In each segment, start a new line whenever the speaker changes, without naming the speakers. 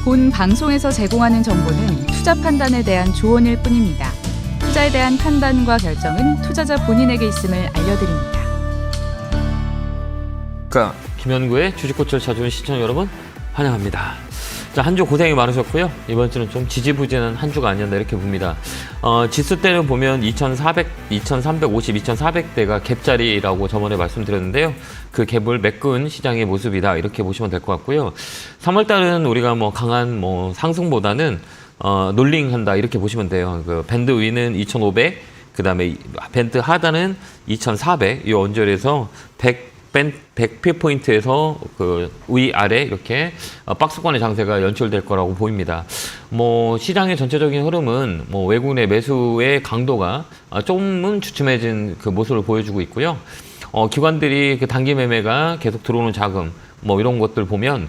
본 방송에서 제공하는 정보는 투자 판단에 대한 조언일 뿐입니다. 투자에 대한 판단과 결정은 투자자 본인에게 있음을 알려드립니다.
김현구의 주식코치를 찾아온 시청자 여러분 환영합니다. 자, 한 주 고생이 많으셨고요. 이번 주는 좀 지지부진한 한 주가 아니었나 이렇게 봅니다. 지수 때는 보면 2,400, 2,350, 2,400대가 갭자리라고 저번에 말씀드렸는데요. 그 갭을 메꾼 시장의 모습이다 이렇게 보시면 될 것 같고요. 3월달은 우리가 강한 상승보다는 롤링한다 이렇게 보시면 돼요. 그 밴드 위는 2,500, 그 다음에 밴드 하단은 2,400 이 언저리에서 100p포인트에서 그 위아래 이렇게 박스권의 장세가 연출될 거라고 보입니다. 시장의 전체적인 흐름은 외국인의 매수의 강도가 조금은 주춤해진 그 모습을 보여주고 있고요. 기관들이 그 단기 매매가 계속 들어오는 자금 이런 것들 보면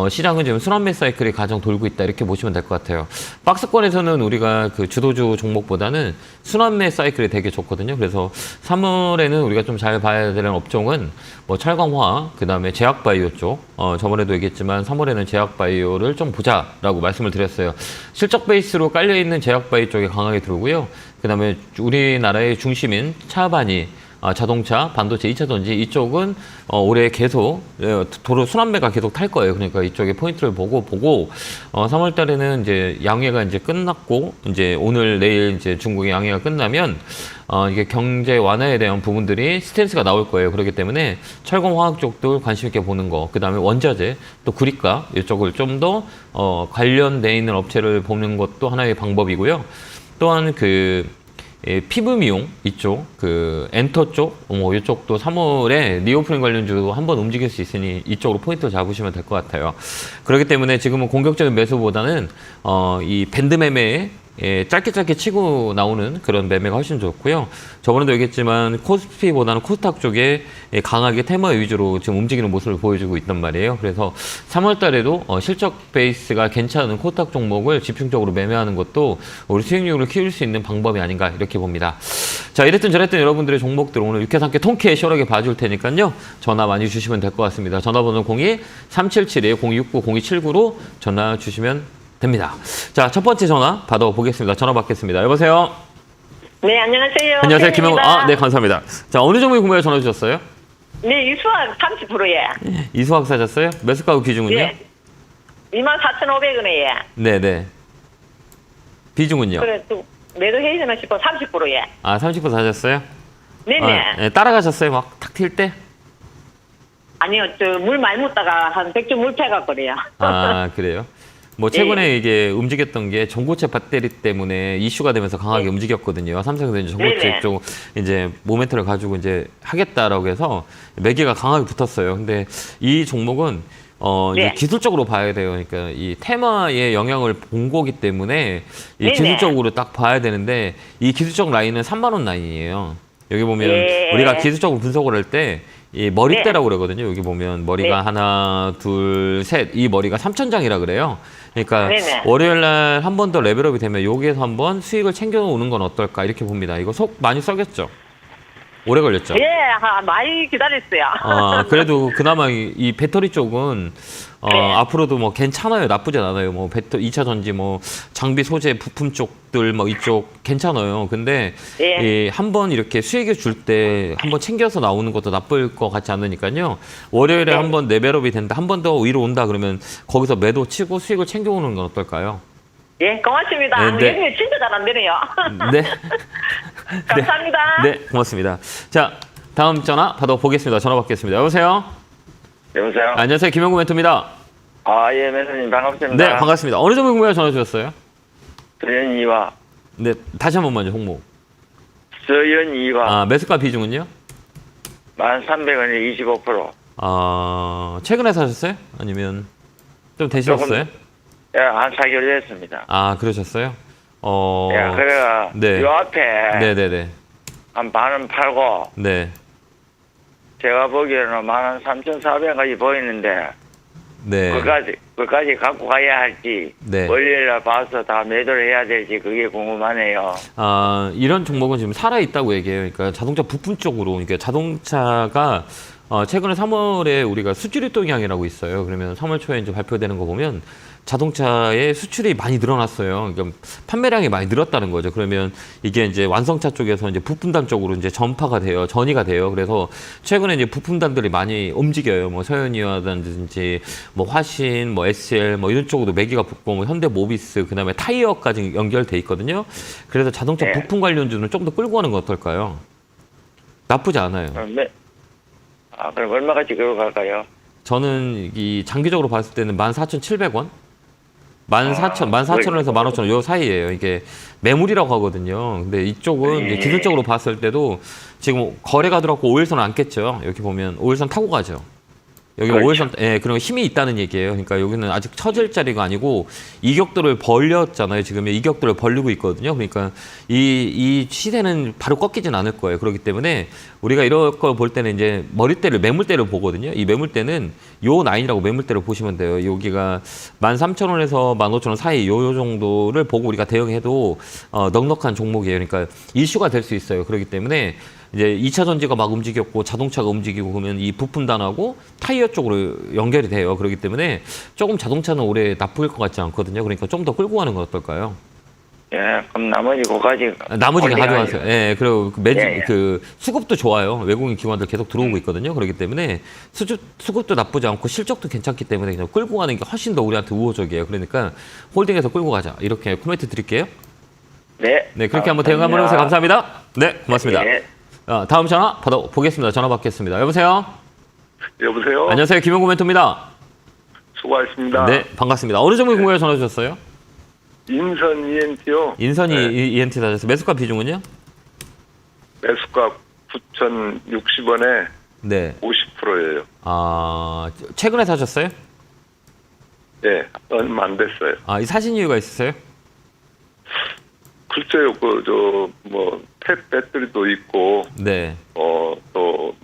시장은 지금 순환매 사이클이 가장 돌고 있다 이렇게 보시면 될 것 같아요. 박스권에서는 우리가 그 주도주 종목보다는 순환매 사이클이 되게 좋거든요. 그래서 3월에는 우리가 좀 잘 봐야 되는 업종은 철강화, 그 다음에 제약바이오 쪽. 저번에도 얘기했지만 3월에는 제약바이오를 좀 보자라고 말씀을 드렸어요. 실적 베이스로 깔려있는 제약바이오 쪽에 강하게 들어오고요. 그 다음에 우리나라의 중심인 차반이 자동차, 반도체, 2차 전지 이쪽은 올해 계속 도로 순환매가 계속 탈 거예요. 그러니까 이쪽에 포인트를 보고 3월 달에는 이제 양회가 이제 끝났고 이제 오늘 내일 이제 중국의 양회가 끝나면 이게 경제 완화에 대한 부분들이 스탠스가 나올 거예요. 그렇기 때문에 철강 화학 쪽도 관심 있게 보는 거. 그다음에 원자재, 또 구리가 이쪽을 좀 더 관련돼 있는 업체를 보는 것도 하나의 방법이고요. 또한 피부 미용 이쪽, 엔터 쪽, 이쪽도 3월에 리오프닝 관련주도 한번 움직일 수 있으니 이쪽으로 포인트를 잡으시면 될 것 같아요. 그렇기 때문에 지금은 공격적인 매수보다는 이 밴드 매매에 짧게 치고 나오는 그런 매매가 훨씬 좋고요. 저번에도 얘기했지만 코스피보다는 코스닥 쪽에 강하게 테마 위주로 지금 움직이는 모습을 보여주고 있단 말이에요. 그래서 3월 달에도 실적 베이스가 괜찮은 코스닥 종목을 집중적으로 매매하는 것도 우리 수익률을 키울 수 있는 방법이 아닌가 이렇게 봅니다. 자, 이랬든 저랬든 여러분들의 종목들 오늘 유쾌해서 함께 통쾌히 시원하게 봐줄 테니까요. 전화 많이 주시면 될 것 같습니다. 전화번호 02-377-0269-0279로 전화 주시면 됩니다. 자, 첫 번째 전화 받아보겠습니다. 전화 받겠습니다. 여보세요?
네, 안녕하세요.
안녕하세요. 김영우. 네, 감사합니다. 자, 어느 종목에 구매해 전화 주셨어요?
네, 이수학 30%예.
이수학 사셨어요? 매수가구 기준은요?
네. 24,500원에.
네네. 비중은요?
그래, 또, 매도해주나 싶어 30%예.
30% 사셨어요?
네네.
네, 따라가셨어요? 막 탁 튈 때?
아니요, 물 많이 묻다가 한 100주 물 패가 그래요.
그래요? 최근에
네.
이게 움직였던 게 전고체 배터리 때문에 이슈가 되면서 강하게 움직였거든요. 삼성에서 이제 전고체 쪽 이제 모멘트를 가지고 이제 하겠다라고 해서 매기가 강하게 붙었어요. 근데 이 종목은 이제 기술적으로 봐야 돼요. 그러니까 이 테마의 영향을 본 거기 때문에 이 기술적으로 딱 봐야 되는데 이 기술적 라인은 3만 원 라인이에요. 여기 보면 우리가 기술적으로 분석을 할 때 이 머리대라고 그러거든요. 여기 보면 머리가 하나, 둘, 셋. 이 머리가 3,000장이라 그래요. 그러니까 월요일 날 한 번 더 레벨업이 되면 여기에서 한번 수익을 챙겨오는 건 어떨까 이렇게 봅니다. 이거 속 많이 써겠죠? 오래 걸렸죠?
예, 많이 기다렸어요.
그래도 그나마 이 배터리 쪽은 앞으로도 괜찮아요. 나쁘진 않아요. 배터리 2차 전지 장비 소재 부품 쪽들 이쪽 괜찮아요. 근데 한번 이렇게 수익을 줄 때 한번 챙겨서 나오는 것도 나쁠 것 같지 않으니까요. 월요일에 한번 레벨업이 된다. 한 번 더 위로 온다 그러면 거기서 매도 치고 수익을 챙겨오는 건 어떨까요?
예, 고맙습니다. 예전에 진짜 잘 안 되네요.
네.
감사합니다.
네, 고맙습니다. 자, 다음 전화 받아보겠습니다. 전화 받겠습니다. 여보세요?
여보세요?
안녕하세요. 김영구 멘토입니다.
예, 멘토님 반갑습니다.
네, 반갑습니다. 어느 종목 궁금해 전화 주셨어요?
서연이와.
네, 다시 한 번만요, 종목.
서연이와.
매수가 비중은요?
1,300원에 25%.
최근에 사셨어요? 아니면 좀 되셨어요?
예, 한 4개월 됐습니다.
그러셨어요?
그래가 요 앞에
네네네.
한 반은 팔고
네.
제가 보기에는 13,400원까지 보이는데 그까지 갖고 가야 할지 월요일날 봐서 다 매도를 해야 될지 그게 궁금하네요.
이런 종목은 지금 살아있다고 얘기해요. 그러니까 자동차 부품 쪽으로, 그러니까 자동차가 최근에 3월에 우리가 수출 유통량이라고 있어요. 그러면 3월 초에 이제 발표되는 거 보면 자동차의 수출이 많이 늘어났어요. 그러니까 판매량이 많이 늘었다는 거죠. 그러면 이게 이제 완성차 쪽에서 이제 부품단 쪽으로 이제 전파가 돼요. 전이가 돼요. 그래서 최근에 이제 부품단들이 많이 움직여요. 뭐 서현이와든지 뭐 화신, 뭐 SL 뭐 이런 쪽으로 매기가 붙고 뭐 현대모비스 그다음에 타이어까지 연결돼 있거든요. 그래서 자동차 부품 관련주는 좀 더 끌고 가는 거 어떨까요? 나쁘지 않아요.
네. 그럼 얼마까지 끌고 갈까요?
저는 이 장기적으로 봤을 때는 14,700원? 14,000원에서 15,000원 요 사이예요. 이게 매물이라고 하거든요. 근데 이쪽은 이제 기술적으로 봤을 때도 지금 거래가 들어갔고 5일선 안겠죠. 여기 보면 5일선 타고 가죠. 여기
그렇죠.
5일선, 예, 그런 힘이 있다는 얘기예요. 그러니까 여기는 아직 처질 자리가 아니고 이격도를 벌렸잖아요. 지금 이격도를 벌리고 있거든요. 그러니까 이 시세는 바로 꺾이진 않을 거예요. 그렇기 때문에 우리가 이런 걸 볼 때는 이제 머리대를, 매물대를 보거든요. 이 매물대는 요 라인이라고 매물대를 보시면 돼요. 여기가 13,000원에서 15,000원 사이 요 정도를 보고 우리가 대응해도 넉넉한 종목이에요. 그러니까 이슈가 될 수 있어요. 그렇기 때문에 이제 2차 전지가 막 움직였고 자동차가 움직이고 그러면 이 부품단하고 타이어 쪽으로 연결이 돼요. 그렇기 때문에 조금 자동차는 올해 나쁠 것 같지 않거든요. 그러니까 좀 더 끌고 가는 건 어떨까요?
예, 그럼 나머지 그거까지.
나머지는 가져가세요. 예, 그리고
예.
그 수급도 좋아요. 외국인 기관들 계속 들어오고 있거든요. 그렇기 때문에 수급도 나쁘지 않고 실적도 괜찮기 때문에 그냥 끌고 가는 게 훨씬 더 우리한테 우호적이에요. 그러니까 홀딩해서 끌고 가자. 이렇게 코멘트 드릴게요.
네.
네, 그렇게 한번 대응 한번 해보세요. 감사합니다. 네, 고맙습니다.
네.
다음 전화 받아보겠습니다. 전화 받겠습니다. 여보세요?
여보세요?
안녕하세요. 김용구 멘토입니다.
수고하셨습니다.
네, 반갑습니다. 어느 종목에 궁금해 전화 주셨어요?
인선 ENT요.
인선이
네.
ENT 사셨어요. 매수가 비중은요?
매수가 9,060원에
네.
50%예요.
최근에 사셨어요?
예, 얼마 안 됐어요.
이 사신 이유가 있으세요?
글쎄요, 펫 배터리도 있고,
네.
또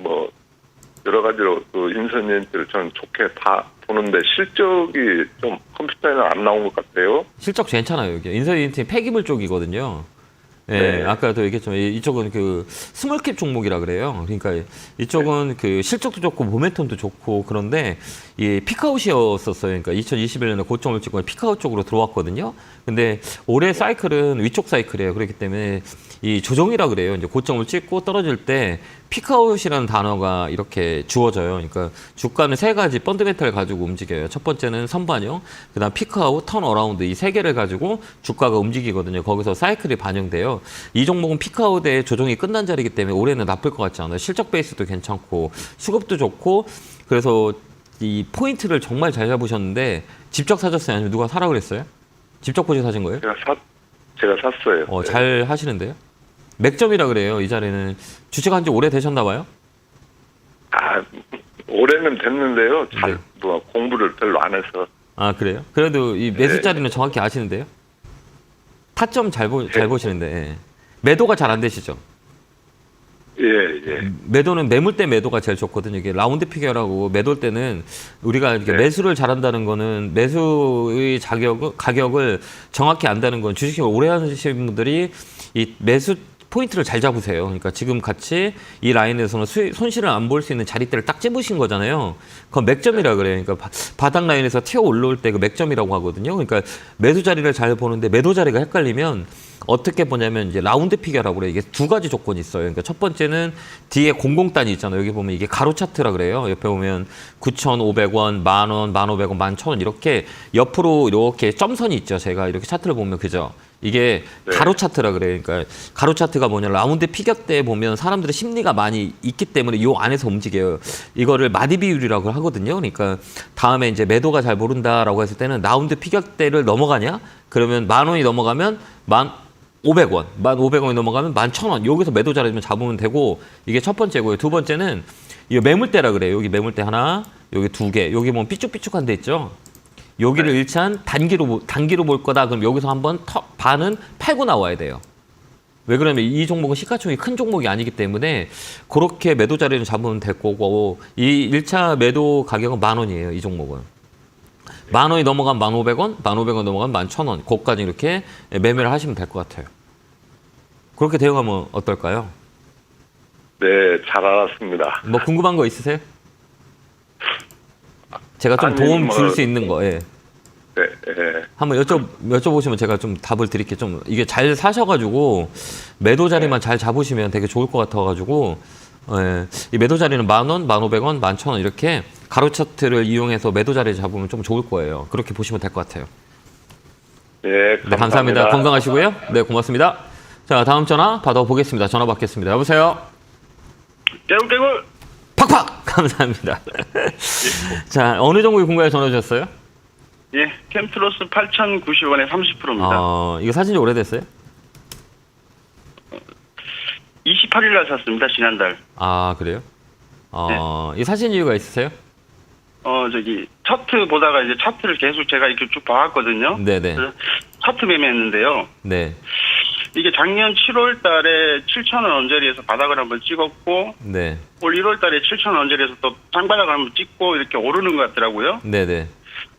여러 가지로 인선 ENT를 저는 좋게 다 보는데 실적이 좀 컴퓨터에는 안 나온 것 같아요.
실적 괜찮아요. 이게 인선 ENT 폐기물 쪽이거든요. 예,
네.
아까도 얘기했지만 이쪽은 그 스몰캡 종목이라 그래요. 그러니까 이쪽은 그 실적도 좋고 모멘텀도 좋고 그런데 이 피크아웃이었었어요. 그러니까 2021년에 고점을 찍고 피크아웃 쪽으로 들어왔거든요. 근데 올해 사이클은 위쪽 사이클이에요. 그렇기 때문에 이 조정이라 그래요. 이제 고점을 찍고 떨어질 때 피크아웃이라는 단어가 이렇게 주어져요. 그러니까 주가는 세 가지 펀드멘탈을 가지고 움직여요. 첫 번째는 선반영, 그다음 피크아웃, 턴어라운드 이 세 개를 가지고 주가가 움직이거든요. 거기서 사이클이 반영돼요. 이 종목은 피크아웃의 조정이 끝난 자리이기 때문에 올해는 나쁠 것 같지 않아요. 실적 베이스도 괜찮고 수급도 좋고 그래서 이 포인트를 정말 잘 잡으셨는데 직접 사셨어요? 아니면 누가 사라 그랬어요? 직접 보시 사신 거예요?
제가 샀어요. 네.
잘 하시는데요? 맥점이라 그래요. 이 자리는 주식한 지 오래 되셨나 봐요?
올해는 됐는데요.
네.
공부를 별로 안 해서.
그래요? 그래도 이 매수
네.
자리는 정확히 아시는데요? 타점 잘 보시는데 예. 매도가 잘 안 되시죠?
예.
매도는 매물대 매도가 제일 좋거든요. 이게 라운드 피겨라고 매도일 때는 우리가 이렇게
네.
매수를 잘한다는 거는 매수의 가격을 정확히 안다는 건 주식을 오래 하시는 분들이 이 매수 포인트를 잘 잡으세요. 그러니까 지금 같이 이 라인에서는 손실을 안 볼 수 있는 자리대를 딱 찝으신 거잖아요. 그건 맥점이라 그래요. 그러니까 바닥 라인에서 튀어 올라올 때 그 맥점이라고 하거든요. 그러니까 매수 자리를 잘 보는데 매도 자리가 헷갈리면 어떻게 보냐면 이제 라운드 피겨라고 그래요. 이게 두 가지 조건이 있어요. 그러니까 첫 번째는 뒤에 공공단이 있잖아요. 여기 보면 이게 가로 차트라 그래요. 옆에 보면 9,500원, 10,000원, 1,500원, 11,000원 이렇게 옆으로 이렇게 점선이 있죠. 제가 이렇게 차트를 보면 그죠? 이게
네.
가로 차트라 그래요. 그러니까 가로 차트가 뭐냐 라운드 피겨 때 보면 사람들의 심리가 많이 있기 때문에 이 안에서 움직여요. 이거를 마디 비율이라고 하거든요. 그러니까 다음에 이제 매도가 잘 모른다라고 했을 때는 라운드 피겨 때를 넘어가냐? 그러면 10,000원이 넘어가면 1,500원, 1,500원이 넘어가면 11,000원. 여기서 매도 자리면 잡으면 되고 이게 첫 번째고요. 두 번째는 이 매물대라 그래요. 여기 매물대 하나, 여기 두 개. 여기 보면 삐쭉삐쭉한 데 있죠. 여기를 일단 단기로 볼 거다. 그럼 여기서 한번 반은 팔고 나와야 돼요. 왜 그러냐면 이 종목은 시가총이 큰 종목이 아니기 때문에 그렇게 매도 자리를 잡으면 될 거고 이 1차 매도 가격은 10,000원이에요. 이 종목은. 10,000원이 넘어가면 1,500원, 1,500원 넘어가면 11,000원. 거기까지 이렇게 매매를 하시면 될 것 같아요. 그렇게 대응하면 어떨까요?
네, 잘 알았습니다.
뭐 궁금한 거 있으세요? 제가 좀
아니,
도움
뭐-
줄 수 있는 거, 예.
네, 네.
한번 여쭤보시면 제가 좀 답을 드릴게요. 좀 이게 잘 사셔가지고 매도 자리만 잘 잡으시면 되게 좋을 것 같아가지고, 예. 이 매도 자리는 10,000원, 1,500원, 11,000원 이렇게 가로 차트를 이용해서 매도 자리 잡으면 좀 좋을 거예요. 그렇게 보시면 될 것 같아요.
네,
네, 감사합니다. 건강하시고요. 네, 고맙습니다. 자, 다음 전화 받아보겠습니다. 전화 받겠습니다. 여보세요?
깨굴깨굴.
팍팍! 감사합니다. 자, 어느 종목이 궁금해 전화 주셨어요?
예, 캠트로스 8,090원에 30%입니다.
이거 사신 지 오래됐어요?
28일 날 샀습니다. 지난달.
아, 그래요? 이 사신 이유가 있으세요?
저기 차트 보다가 이제 차트를 계속 제가 이렇게 쭉 봐왔거든요.
네네.
그래서 차트 매매했는데요.
네.
이게 작년 7월 달에 7,000원 언저리에서 바닥을 한번 찍었고
네.
올 1월 달에 7,000원 언저리에서 또 장바닥을 한번 찍고 이렇게 오르는 것 같더라고요.
네네.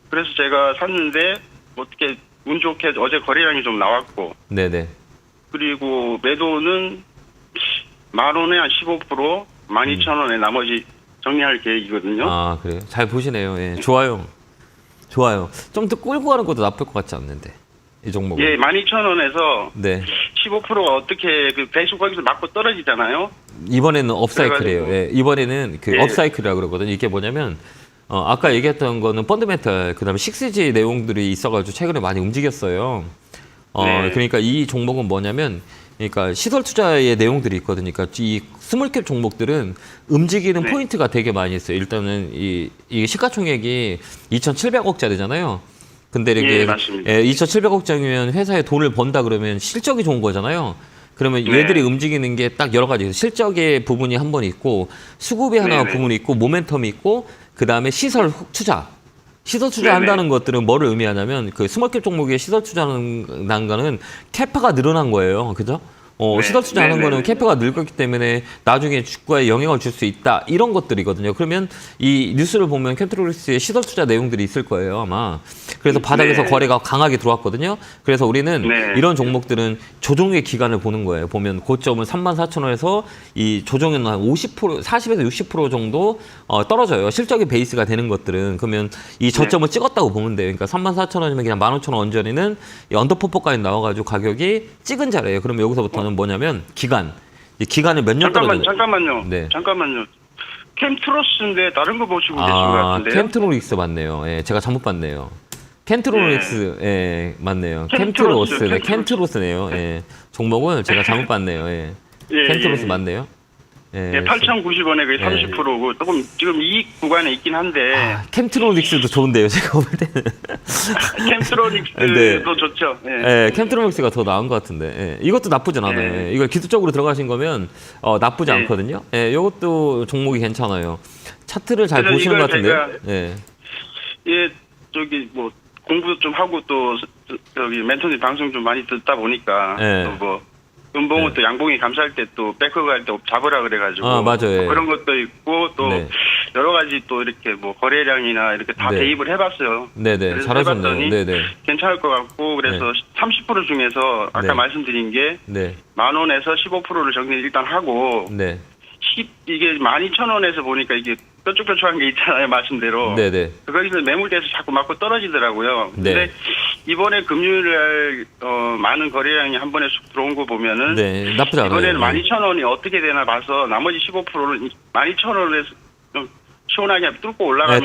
그래서 제가 샀는데 어떻게 운 좋게 어제 거래량이 좀 나왔고
네네.
그리고 매도는 10,000원에 한 15%, 12,000원에 나머지 정리할 계획이거든요.
아, 그래요? 잘 보시네요. 예. 좋아요. 좋아요. 좀 더 끌고 가는 것도 나쁠 것 같지 않는데. 이 종목은.
예, 12,000원에서
네.
15%가 어떻게 그 배수 거기서 맞고 떨어지잖아요.
이번에는 업사이클이에요.
그래가지고.
예. 이번에는 그
예.
업사이클이라고 그러거든요. 이게 뭐냐면 아까 얘기했던 거는 펀드멘탈 그다음에 6G 내용들이 있어가지고 최근에 많이 움직였어요.
네.
그러니까 이 종목은 뭐냐면 그러니까 시설 투자의 내용들이 있거든요. 그러니까 이 스몰캡 종목들은 움직이는
네.
포인트가 되게 많이 있어요. 일단은 이 시가총액이 2,700억짜리잖아요. 근데 이렇게
예, 맞습니다.
2,700억짜리면 회사에 돈을 번다 그러면 실적이 좋은 거잖아요. 그러면
네.
얘들이 움직이는 게 딱 여러 가지 있어요. 실적의 부분이 한 번 있고 수급이 하나
네네.
부분이 있고 모멘텀이 있고 그다음에 시설 투자. 시설
네네.
투자한다는 것들은 뭐를 의미하냐면 그 스몰캡 종목의 시설 투자하는 거는 캐파가 늘어난 거예요. 그죠?
네.
시설 투자하는
네네네.
거는 캐파가 늙었기 때문에 나중에 주가에 영향을 줄 수 있다. 이런 것들이거든요. 그러면 이 뉴스를 보면 캠트로리스의 시설 투자 내용들이 있을 거예요, 아마. 그래서 바닥에서
네.
거래가 강하게 들어왔거든요. 그래서 우리는
네.
이런 종목들은 조정의 기간을 보는 거예요. 보면 고점은 34,000원에서 이 조정은 한 50%, 40에서 60% 정도 떨어져요. 실적의 베이스가 되는 것들은. 그러면 이 저점을 찍었다고 보면 돼요. 그러니까 34,000원이면 그냥 15,000원 언저리는 이 언더퍼퍼까지 나와가지고 가격이 찍은 자리예요. 그러면 여기서부터는 뭐냐면 기간. 이 기간을 몇 년 떨어져요.
잠깐만요.
네.
잠깐만요. 캠트로스인데 다른 거 보시고 계신 것 같은데요.
캠트로닉스 맞네요. 예, 제가 잘못 봤네요. 캠트로닉스, 예, 맞네요.
캠트로스,
캠트로스, 네,
캠트로스.
캠트로스네요. 예, 종목을 제가 잘못 봤네요. 예,
예,
캠트로스
예.
맞네요.
예, 8,090원에 거의 30%고 조금 지금 이익 구간에 있긴 한데
캠트로닉스도 좋은데요, 제가 볼 때는.
캠트로닉스도
네.
좋죠. 예.
예, 캠트로닉스가 더 나은 것 같은데. 예, 이것도 나쁘진 않아요.
네.
예, 이걸 기술적으로 들어가신 거면 나쁘지
네.
않거든요. 예, 이것도 종목이 괜찮아요. 차트를 잘
그래서
보시는 것
이걸
같은데요.
제가-
예,
예, 저기 뭐 공부도 좀 하고 또 저기 멘토님 방송 좀 많이 듣다 보니까
네.
또 뭐 은봉은 또 양봉이 감사할 때 또 백허그 할 때 잡으라 그래가지고
아, 맞아요.
또 그런 것도 있고 또
네.
여러 가지 또 이렇게 뭐 거래량이나 이렇게 다
네.
대입을 해봤어요.
네네,
그래서
잘하셨네요.
해봤더니
네네,
괜찮을 것 같고 그래서 30% 중에서 아까
네.
말씀드린 게
네,
10,000원에서 15%를 정리를 일단 하고
네,
이게 12,000원에서 보니까 이게 뾰족뾰족한 게 있잖아요, 말씀대로.
네네.
거기서 매물대에서 자꾸 맞고 떨어지더라고요.
네.
근데 이번에 금요일날 많은 거래량이 한 번에 쑥 들어온 거 보면은
네, 나쁘지 않아요.
이번에는
네.
12,000원이 어떻게 되나 봐서 나머지 15%를 12,000원에서 좀 시원하게 뚫고 올라가면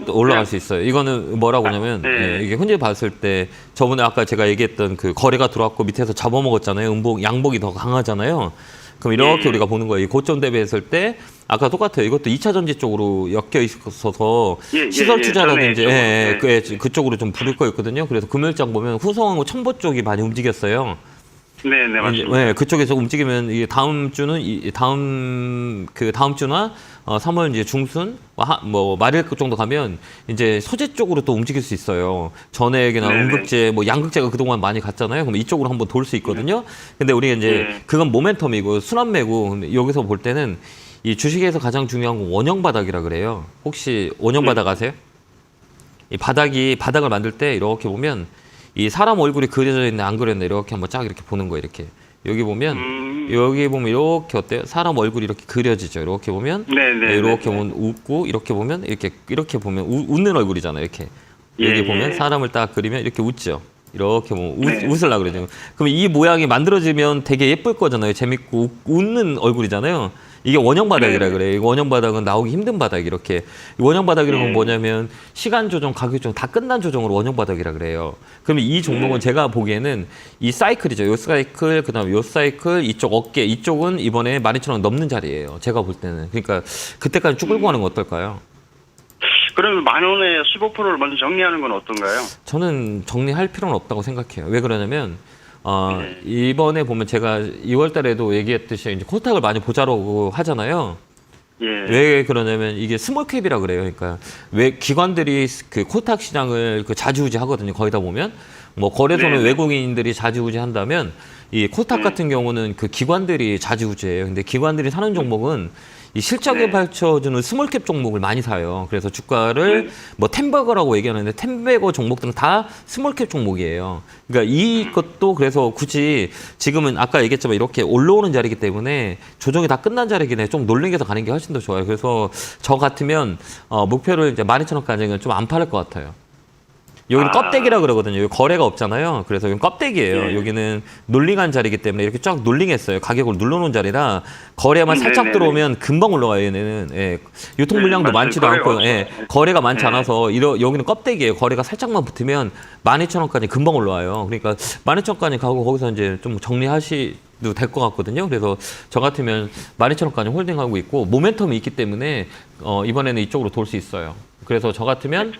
네, 올라갈 수 있어요. 이거는 뭐라고 하냐면
네.
이게 혼자 봤을 때 저번에 아까 제가 얘기했던 그 거래가 들어왔고 밑에서 잡아먹었잖아요. 양복이 더 강하잖아요. 그럼 이렇게 우리가 보는 거예요. 이 고점 대비했을 때 아까 똑같아요. 이것도 2차 전지 쪽으로 엮여 있어서
예,
시설
예,
투자라든지
전에 쪽으로.
그쪽으로 좀 부를 거 있거든요. 그래서 금요일장 보면 후성하고 첨보 쪽이 많이 움직였어요.
네, 맞습니다.
네, 그쪽에서 움직이면 이게 다음 주는 다음 주나 3월 이제 중순 뭐 말일 정도 가면 이제 소재 쪽으로 또 움직일 수 있어요. 전액이나
네네.
음극재, 뭐 양극재가 그동안 많이 갔잖아요. 그럼 이쪽으로 한번 돌 수 있거든요. 근데 우리가 이제
네.
그건 모멘텀이고 순환매고 근데 여기서 볼 때는 이 주식에서 가장 중요한 건 원형 바닥이라 그래요. 혹시 원형 바닥 아세요? 이 바닥을 만들 때 이렇게 보면 이 사람 얼굴이 그려져 있나 안 그려져 있나 이렇게 한번 쫙 이렇게 보는 거예요. 이렇게 여기 보면 이렇게 어때요? 사람 얼굴이 이렇게 그려지죠. 이렇게 보면
네네.
이렇게 보면 웃고 이렇게 보면 이렇게 보면 웃는 얼굴이잖아요. 이렇게 여기
예,
보면
예.
사람을 딱 그리면 이렇게 웃죠. 이렇게 보면 웃으려고 그러죠. 그럼 이 모양이 만들어지면 되게 예쁠 거잖아요. 재밌고 웃는 얼굴이잖아요. 이게 원형 바닥이라 그래요. 이거 원형 바닥은 나오기 힘든 바닥 이렇게. 원형 바닥이라는 건 뭐냐면 시간 조정, 가격 조정 다 끝난 조정으로 원형 바닥이라 그래요. 그러면 이 종목은 제가 보기에는 이 사이클이죠. 요 사이클, 그다음에 요 사이클, 이쪽 어깨, 이쪽은 이번에 12,000원 넘는 자리예요. 제가 볼 때는. 그러니까 그때까지 쭉 끌고 가는 건 어떨까요?
그러면 10,000원에 15%를 먼저 정리하는 건 어떤가요?
저는 정리할 필요는 없다고 생각해요. 왜 그러냐면 이번에 보면 제가 2월 달에도 얘기했듯이 이제 코스닥을 많이 보자라고 하잖아요.
예.
왜 그러냐면 이게 스몰캡이라 그래요. 그러니까 왜 기관들이 그 코스닥 시장을 그 좌지우지 하거든요. 거기다 보면 뭐 거래소는
네.
외국인들이 좌지우지 한다면 이 코스닥 같은 경우는 그 기관들이 좌지우지예요. 근데 기관들이 사는 종목은 이 실적에 밝혀주는 스몰캡 종목을 많이 사요. 그래서 주가를 뭐 텐버거라고 얘기하는데 텐버거 종목들은 다 스몰캡 종목이에요. 그러니까 이것도 그래서 굳이 지금은 아까 얘기했지만 이렇게 올라오는 자리이기 때문에 조정이 다 끝난 자리이긴 해. 좀 놀래켜서 가는 게 훨씬 더 좋아요. 그래서 저 같으면 목표를 이제 12,000원까지는 좀 안 팔을 것 같아요. 여기는 껍데기라 그러거든요. 여기 거래가 없잖아요. 그래서 여기는 껍데기예요. 여기는 놀링한 자리이기 때문에 이렇게 쫙 놀링했어요. 가격을 눌러놓은 자리라 거래만 살짝 들어오면 금방 올라가요. 얘네는 유통 물량도
맞아요.
많지도
거래가
않고 거래가 많지 않아서 여기는 껍데기예요. 거래가 살짝만 붙으면 12,000원까지 금방 올라와요. 그러니까 12,000원까지 가고 거기서 이제 좀 정리하시도 될 것 같거든요. 그래서 저 같으면 12,000원까지 홀딩하고 있고 모멘텀이 있기 때문에 이번에는 이쪽으로 돌 수 있어요. 그래서 저 같으면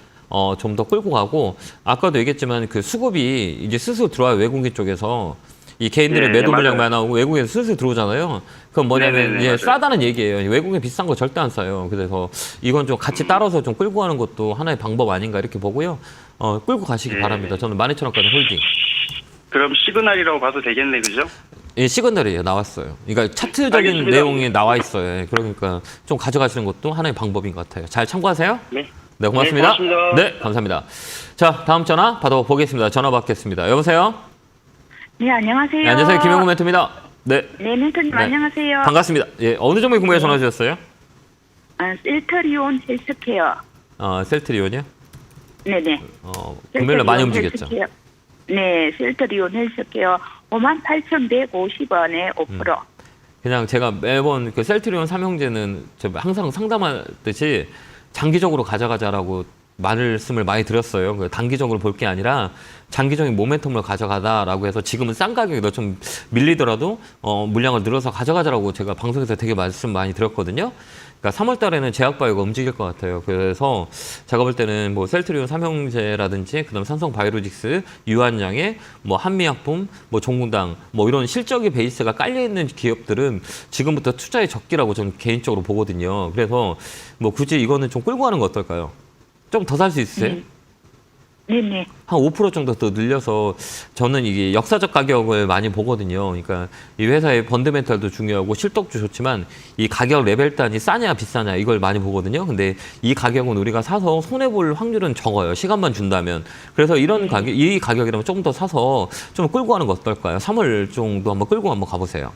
좀 더 끌고 가고 아까도 얘기했지만 그 수급이 이제 슬슬 들어와요. 외국인 쪽에서 이 개인들의 매도 물량 많이 나오고 외국에서 슬슬 들어오잖아요. 그건 뭐냐면 이제 싸다는 얘기예요. 외국에 비싼 거 절대 안 싸요. 그래서 이건 좀 같이 따라서 좀 끌고 가는 것도 하나의 방법 아닌가 이렇게 보고요. 끌고 가시기 바랍니다. 저는 12,000원까지 홀딩.
그럼 시그널이라고 봐도 되겠네, 그죠?
예, 시그널이에요. 나왔어요. 그러니까 차트적인
알겠습니다.
내용이 나와 있어요. 예, 그러니까 좀 가져가시는 것도 하나의 방법인 것 같아요. 잘 참고하세요.
네.
네, 고맙습니다.
네, 고맙습니다.
네, 감사합니다. 자, 다음 전화 받아보겠습니다. 전화 받겠습니다. 여보세요?
네, 안녕하세요.
네, 안녕하세요. 김영구 멘토입니다. 네.
네, 멘토님
네.
안녕하세요.
반갑습니다. 예, 어느 종목에 궁금해 전화 주셨어요?
셀트리온 헬스케어.
셀트리온이요?
네네.
금요일에 많이 움직였죠.
헬스케어. 네, 셀트리온 헬스케어 58,150원에 5%.
그냥 제가 매번 그 셀트리온 삼형제는 제가 항상 상담하듯이 장기적으로 가져가자라고 말씀을 많이 드렸어요. 그 단기적으로 볼 게 아니라 장기적인 모멘텀을 가져가다라고 해서 지금은 싼 가격이 너 좀 밀리더라도 물량을 늘어서 가져가자라고 제가 방송에서 되게 말씀 많이 드렸거든요. 그러니까 3월 달에는 제약바이오가 움직일 것 같아요. 그래서 제가 볼 때는 뭐 셀트리온 삼형제라든지 그다음 삼성바이오로직스, 유한양의 뭐 한미약품, 뭐 종군당 뭐 이런 실적의 베이스가 깔려 있는 기업들은 지금부터 투자의 적기라고 저는 개인적으로 보거든요. 그래서 뭐 굳이 이거는 좀 끌고 가는 거 어떨까요? 좀 더 살 수 있으세요?
네네.
한 5% 정도 더 늘려서 저는 이게 역사적 가격을 많이 보거든요. 그러니까 이 회사의 펀드멘탈도 중요하고 실적도 좋지만 이 가격 레벨 단위 싸냐 비싸냐 이걸 많이 보거든요. 근데 이 가격은 우리가 사서 손해 볼 확률은 적어요. 시간만 준다면. 그래서 이런 가격, 이 가격이라면 조금 더 사서 좀 끌고 가는 거 어떨까요? 3월 정도 한번 끌고 한번 가보세요.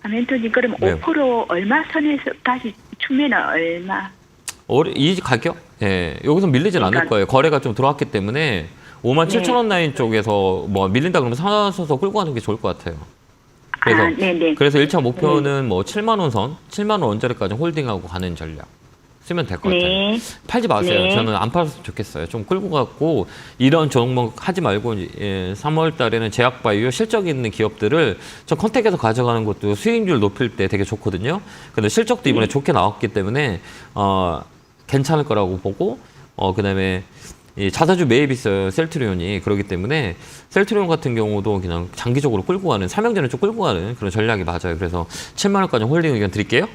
멘토님 그럼
네.
5% 얼마 선에서 다시 추면은 얼마?
이 가격? 예, 여기서 밀리진 않을
그러니까-
거예요. 거래가 좀 들어왔기 때문에 57,000원 라인 쪽에서 뭐 밀린다 그러면 사서 끌고 가는 게 좋을 것 같아요. 그래서
네네.
그래서 1차 목표는 뭐 7만 원 선, 7만 원 원자리까지 홀딩하고 가는 전략 쓰면 될 것 같아요.
네.
팔지 마세요.
네.
저는 안 팔았으면 좋겠어요. 좀 끌고 갔고 이런 종목 하지 말고 3월 달에는 제약바이오 실적 있는 기업들을 좀 컨택해서 가져가는 것도 수익률 높일 때 되게 좋거든요. 근데 실적도 이번에 좋게 나왔기 때문에 괜찮을 거라고 보고 그다음에 이 자사주 매입 있어요. 셀트리온이. 그렇기 때문에 셀트리온 같은 경우도 그냥 장기적으로 끌고 가는 삼형제는 좀 끌고 가는 그런 전략이 맞아요. 그래서 7만 원까지 홀딩 의견 드릴게요.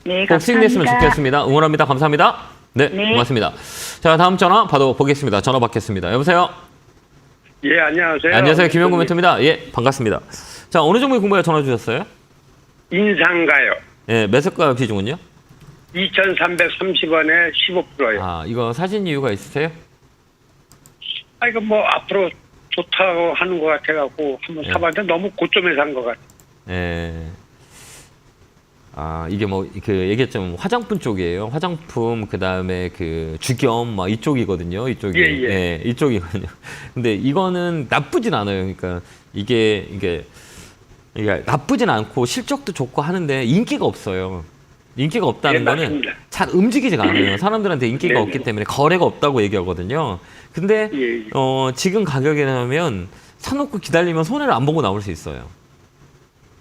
네,
꼭 수익냈으면
감사합니다.
좋겠습니다. 응원합니다. 감사합니다. 네,
네.
고맙습니다. 자, 다음 전화 받아보겠습니다. 전화 받겠습니다. 여보세요?
예, 안녕하세요.
안녕하세요. 김영구 멘토입니다. 예, 반갑습니다. 자, 어느 종목에 궁금해 전화 주셨어요?
인상가요.
예, 매수가 비중은요?
2,330원에 15%요.
아, 이거 사신 이유가 있으세요?
이거 뭐 앞으로 좋다고 하는 것 같아갖고 한번
예.
사봤는데 너무 고점에 산 것 같아요.
예. 아, 이게 뭐, 얘기했지만 화장품 쪽이에요. 화장품, 그 다음에 주겸, 막 이쪽이거든요. 이쪽이.
예.
이쪽이거든요. 근데 이거는 나쁘진 않아요. 그러니까 이게 나쁘진 않고 실적도 좋고 하는데 인기가 없어요. 인기가 없다는
예,
거는
맞습니다.
잘 움직이지가 않아요. 사람들한테 인기가
네네.
없기 때문에 거래가 없다고 얘기하거든요. 근데,
예.
지금 가격이라면 사놓고 기다리면 손해를 안 보고 나올 수 있어요.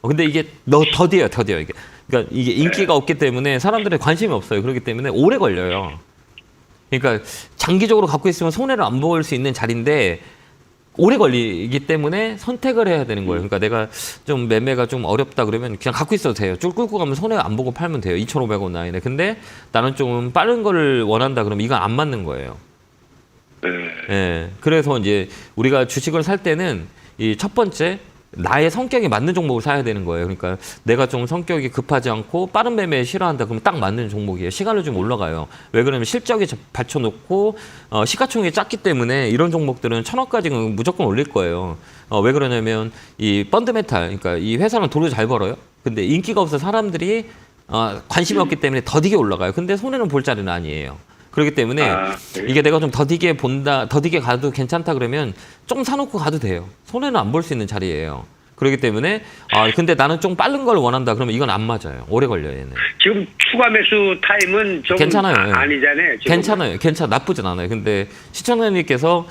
근데 이게 더디어요, 이게. 그러니까 이게 인기가 없기 때문에 사람들의 관심이 없어요. 그렇기 때문에 오래 걸려요. 그러니까 장기적으로 갖고 있으면 손해를 안 볼 수 있는 자리인데 오래 걸리기 때문에 선택을 해야 되는 거예요. 그러니까 내가 좀 매매가 좀 어렵다 그러면 그냥 갖고 있어도 돼요. 쭉 끌고 가면 손해 안 보고 팔면 돼요. 2,500원 라인에. 근데 나는 좀 빠른 거를 원한다 그러면 이건 안 맞는 거예요. 예. 그래서 이제 우리가 주식을 살 때는 이 첫 번째 나의 성격에 맞는 종목을 사야 되는 거예요. 그러니까 내가 좀 성격이 급하지 않고 빠른 매매 싫어한다 그러면 딱 맞는 종목이에요. 시간을 좀 올라가요. 왜 그러면 실적이 받쳐놓고 시가총액이 작기 때문에 이런 종목들은 1,000원까지는 무조건 올릴 거예요. 왜 그러냐면 이 펀드메탈, 그러니까 이 회사는 돈을 잘 벌어요. 근데 인기가 없어 사람들이 관심이 없기 때문에 더디게 올라가요. 근데 손해는 볼 자리는 아니에요. 그렇기 때문에 이게 내가 좀 더디게 본다, 더디게 가도 괜찮다 그러면 좀 사놓고 가도 돼요. 손해는 안 볼 수 있는 자리예요. 그렇기 때문에 근데 나는 좀 빠른 걸 원한다 그러면 이건 안 맞아요. 오래 걸려요, 얘는.
지금 추가 매수 타임은 좀
괜찮아요.
아니잖아요. 지금.
괜찮아요. 나쁘진 않아요. 근데 시청자님께서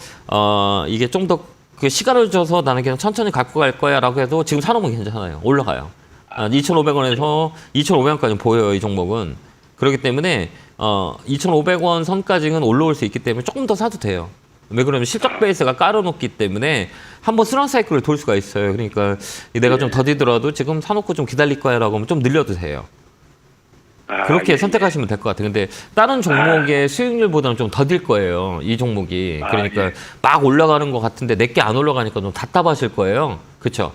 이게 좀 더 시간을 줘서 나는 그냥 천천히 갖고 갈 거야라고 해도 지금 사놓으면 괜찮아요. 올라가요. 2,500원에서 2,500원까지 보여요, 이 종목은. 그렇기 때문에 2,500원 선까지는 올라올 수 있기 때문에 조금 더 사도 돼요. 왜 그러면 실적 베이스가 깔아놓기 때문에 한번 순환 사이클을 돌 수가 있어요. 그러니까 내가 좀 더디더라도 지금 사놓고 좀 기다릴 거야라고 하면 좀 늘려도 돼요. 그렇게 선택하시면 될 것 같아요. 근데 다른 종목의 수익률보다는 좀 더딜 거예요. 이 종목이. 그러니까 막 올라가는 것 같은데 내게 안 올라가니까 좀 답답하실 거예요. 그렇죠?